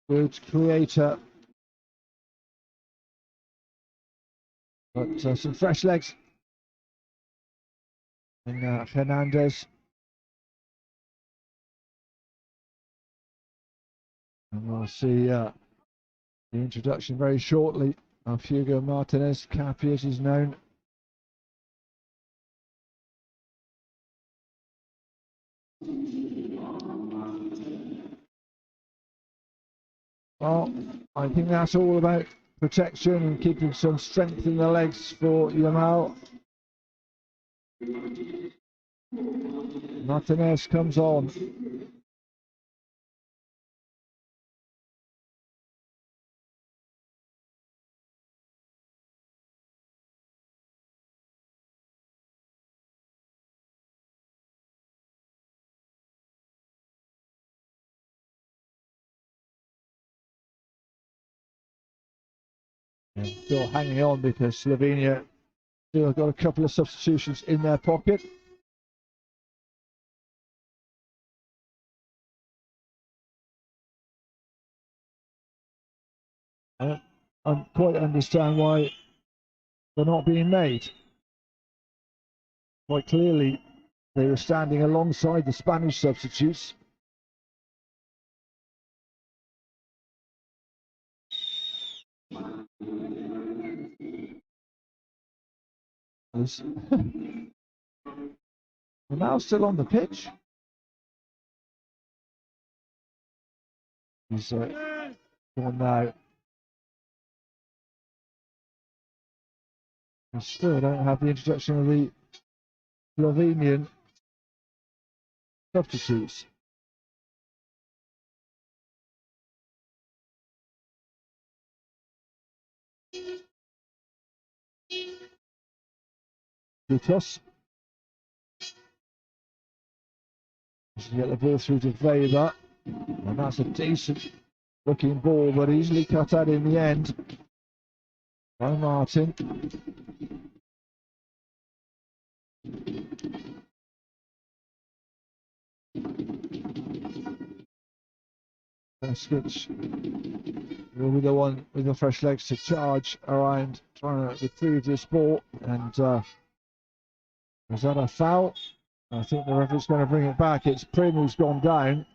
Good creator. But some fresh legs in Hernandez. And we'll see the introduction very shortly of Hugo Martinez, Cappy as he's known. Well, I think that's all about protection and keeping some strength in the legs for Yamal. Martinez comes on. And still hanging on because Slovenia still got a couple of substitutions in their pocket. I don't quite understand why they're not being made. Quite clearly, they were standing alongside the Spanish substitutes. They're now still on the pitch. He's gone now. We still don't have the introduction of the Slovenian substitutes. Dutos. He's going to get the ball through to Weber. And that's a decent looking ball, but easily cut out in the end by Martin. Switch will be the one with the fresh legs to charge around trying to retrieve this ball. And is that a foul? I think the referee's going to bring it back. It's Prim who's gone down.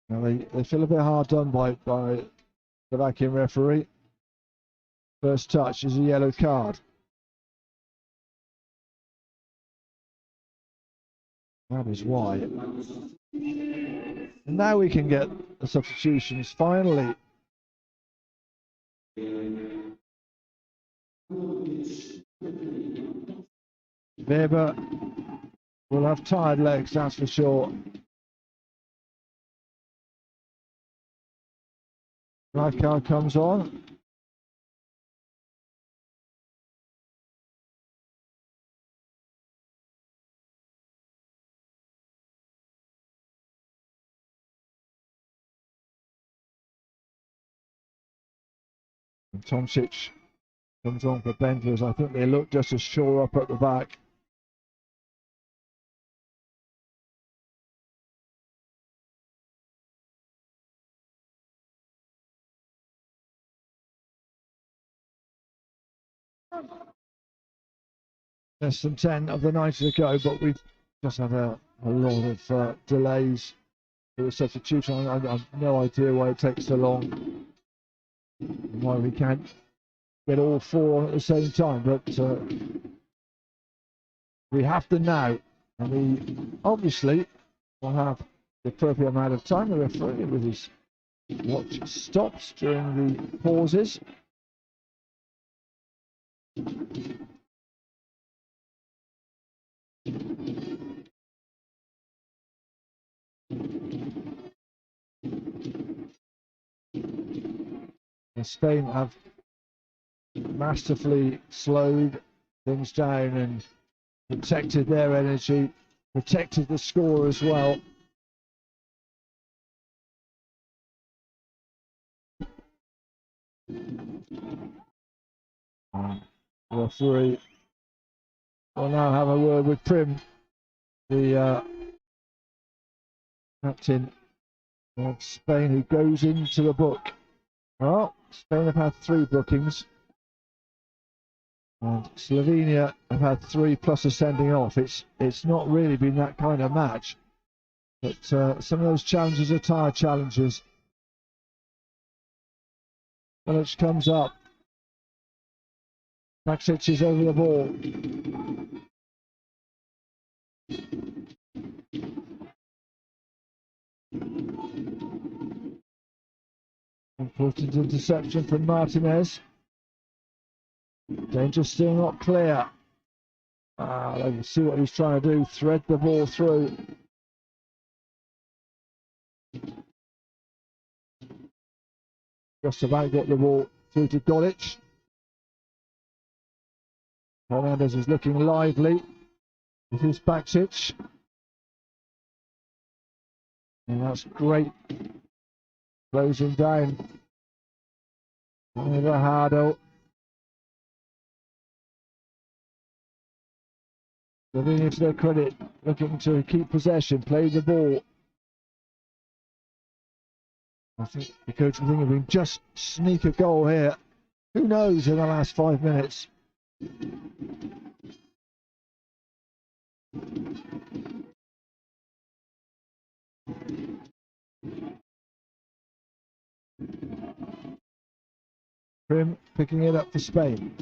Now they feel a bit hard done by the Slovakian referee. First touch is a yellow card. That is why. And now we can get the substitutions finally. Weber will have tired legs, that's for sure. Right card comes on. And Tomčić comes on for Benders. I think they look just as sure up at the back. Less than 10 of the 90 to go, but we've just had a lot of delays for the substitution. I have no idea why it takes so long, why we can't get all four on at the same time, but we have to now, and we obviously will have the appropriate amount of time. The referee with his watch stops during the pauses. And Spain have masterfully slowed things down and protected their energy, protected the score as well. Referee will now have a word with Prim, the captain of Spain, who goes into the book. Well, Spain have had 3 bookings, and Slovenia have had 3 plus a sending off. It's not really been that kind of match, but some of those challenges are tired challenges. Milic comes up. Maxic is over the ball. Important interception from Martinez. Danger still not clear. They can see what he's trying to do. Thread the ball through. Just about got the ball through to Golic. Hernandez is looking lively. This is Bacic. And that's great. Closing down. Hardo. Slovenia, to their credit, looking to keep possession, play the ball. I think the coach will think if we can just sneak a goal here, who knows in the last 5 minutes. Prim picking it up for Spain.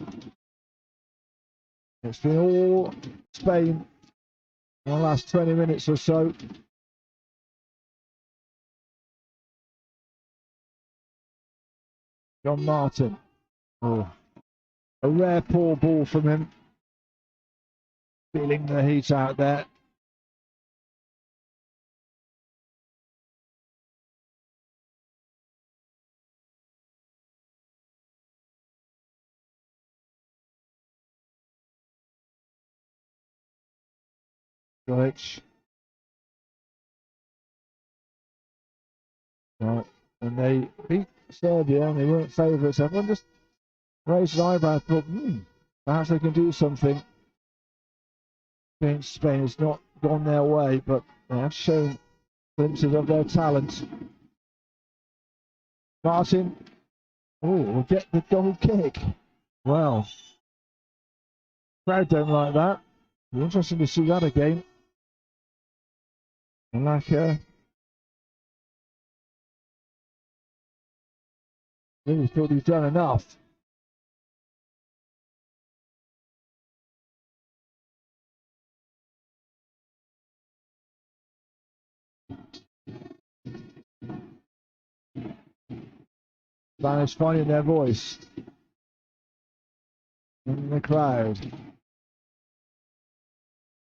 It's been all Spain in the last 20 minutes or so. John Martin. Oh, a rare poor ball from him. Feeling the heat out there. Golic. Right. And they beat Serbia and they weren't favourites. Everyone just raised an eyebrow and thought, perhaps they can do something against Spain. It's not gone their way, but they have shown glimpses of their talent. Martin, will get the goal kick. Well, crowd don't like that. It'll be interesting to see that again. And really thought he's done enough. Spanish finding their voice in the crowd.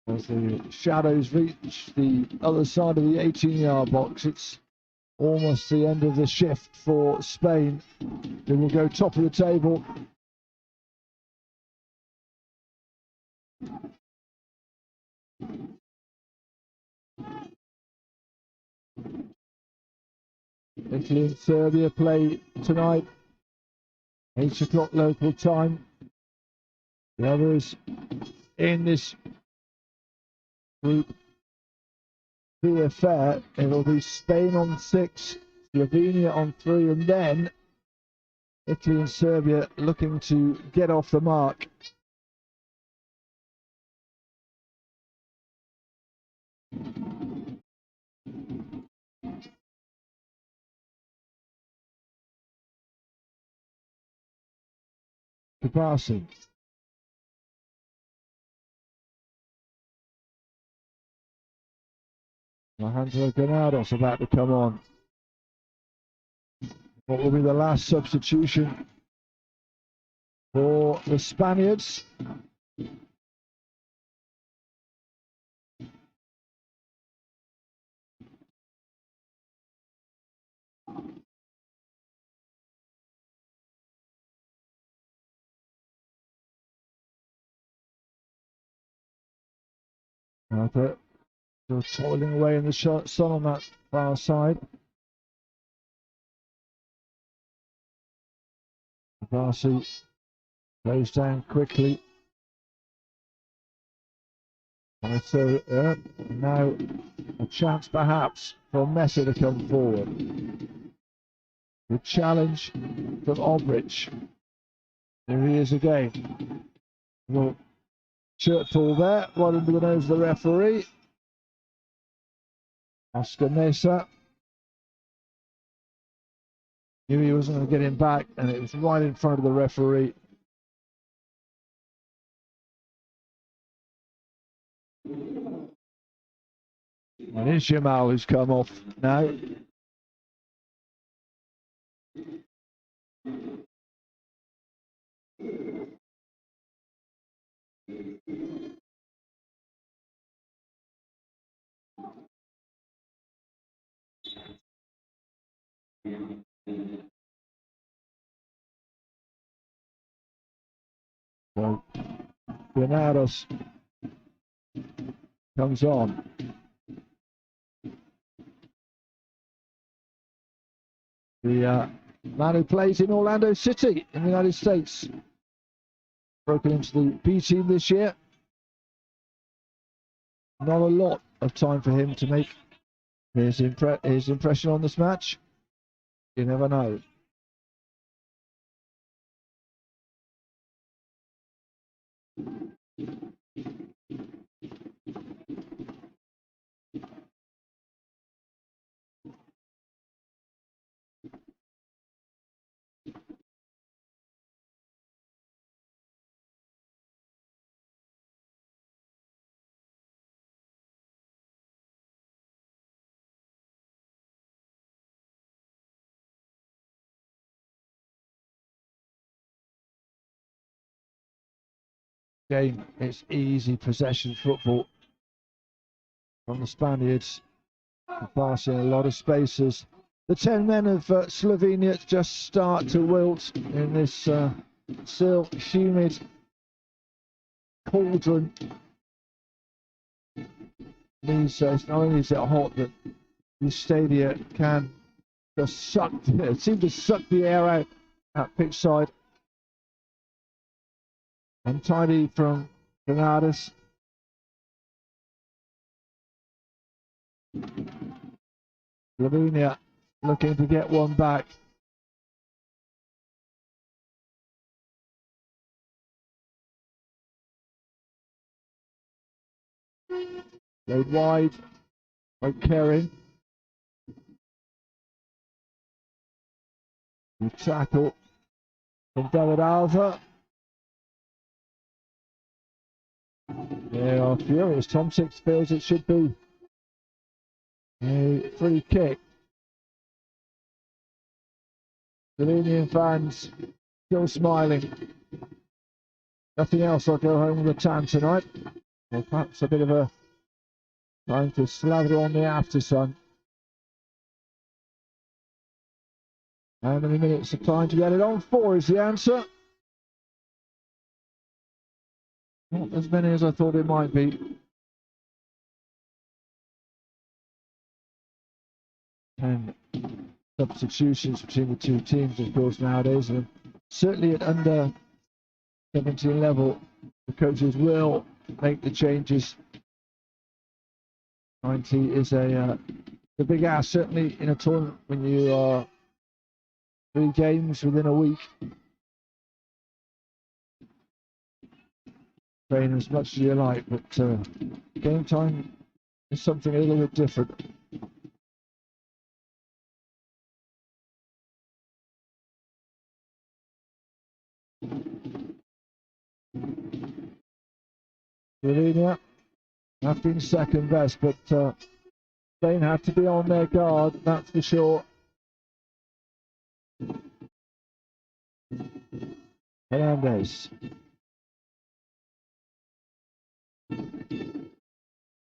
As the shadows reach the other side of the 18-yard box, it's almost the end of the shift for Spain. They will go top of the table. Italy and Serbia play tonight, 8 o'clock local time. The others in this group B affair, it'll be Spain on 6, Slovenia on 3, and then Italy and Serbia looking to get off the mark. Kabasi. Alejandro Granados about to come on. What will be the last substitution for the Spaniards? Arthur still toiling away in the sun on that far side. Varsi goes down quickly. And so now a chance perhaps for Messi to come forward. The challenge from Obrich. Here he is again. Well, shirt pull there, right under the nose of the referee. Oscar Mesa. Knew he wasn't going to get him back, and it was right in front of the referee. And it's Jamal who's come off now. So Granados comes on. The man who plays in Orlando City in the United States. Broken into the B team this year. Not a lot of time for him to make his impression on this match. You never know. Game, it's easy possession football from the Spaniards, passing a lot of spaces. The 10 men of Slovenia just start to wilt in this still humid cauldron. Not only is it hot, but the stadium can just suck, it seems to suck the air out at pitch side. Untidy from Granados. Slovenia looking to get one back. Laid wide by Kerry. The tackle from David Alva. They are furious. Tom Six feels it should be a free kick. Slovenian fans still smiling. Nothing else, I'll go home with a tan tonight. Or perhaps a bit of a time to slather on the after sun. How many minutes of time to get it on? 4 is the answer. Not as many as I thought it might be. 10 substitutions between the two teams, of course, nowadays. And certainly at under 17 level, the coaches will make the changes. 90 is a big ask, certainly in a tournament when you are 3 games within a week. Train as much as you like, but game time is something a little bit different. Slovenia have been second best, but Spain have to be on their guard, that's for sure. Hernandez.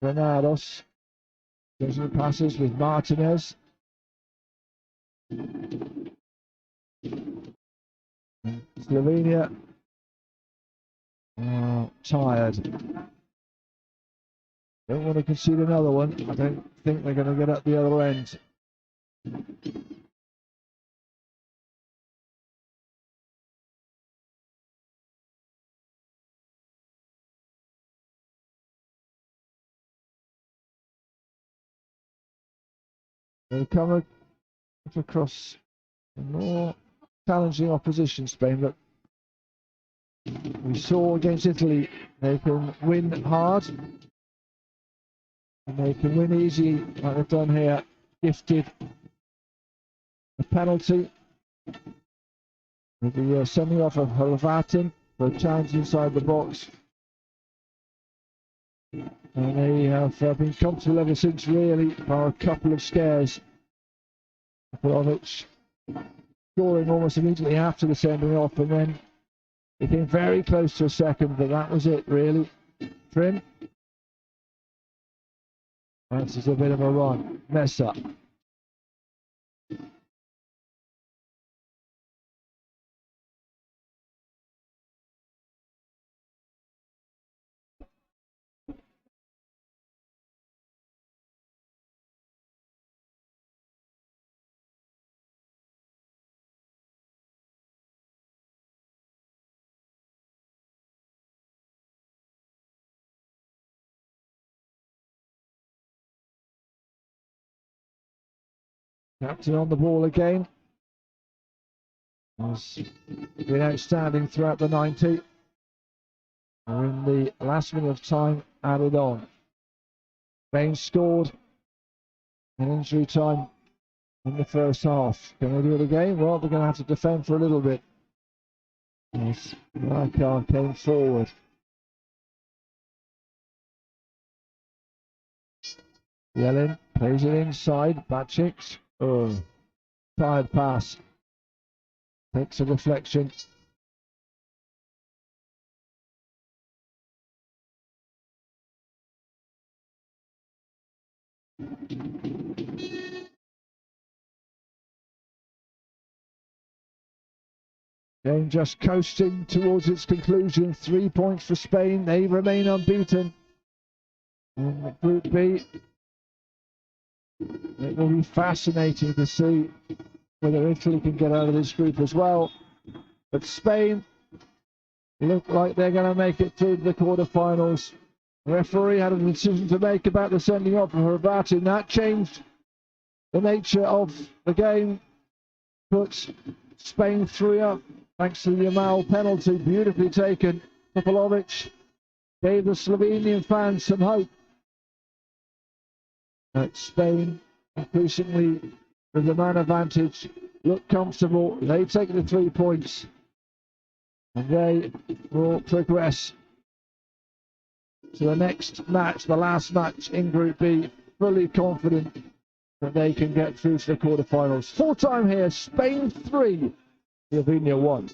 Granados. Goes the passes with Martinez. Slovenia tired. Don't want to concede another one. I don't think they're going to get up the other end. They'll come across more challenging opposition, Spain, but we saw against Italy they can win hard and they can win easy like they've done here. Gifted a penalty with the sending off of Hrvatin for a challenge inside the box, and they have been comfortable ever since, really, by a couple of scares. Pavlovic scoring almost immediately after the sending off, and then he came very close to a second, but that was it, really, for him. That's a bit of a run. Mess up. Captain on the ball again. Has been outstanding throughout the 90. We're in the last minute of time added on. Spain scored in injury time in the first half. Can they do it again? Well, they're going to have to defend for a little bit. Yes, Rakar came forward. Yelin plays it inside. Bacic. Oh, tired pass. Takes a deflection. Game just coasting towards its conclusion. 3 points for Spain. They remain unbeaten. In Group B, it will be fascinating to see whether Italy can get out of this group as well. But Spain look like they're going to make it through the quarterfinals. The referee had a decision to make about the sending off of Hrvatin. That changed the nature of the game. Puts Spain 3-up thanks to the Yamal penalty. Beautifully taken. Pavlovic gave the Slovenian fans some hope. Spain increasingly with the man advantage look comfortable. They take the 3 points and they will progress to the next match, the last match in Group B, fully confident that they can get through to the quarterfinals. Full time here, Spain 3, Slovenia 1.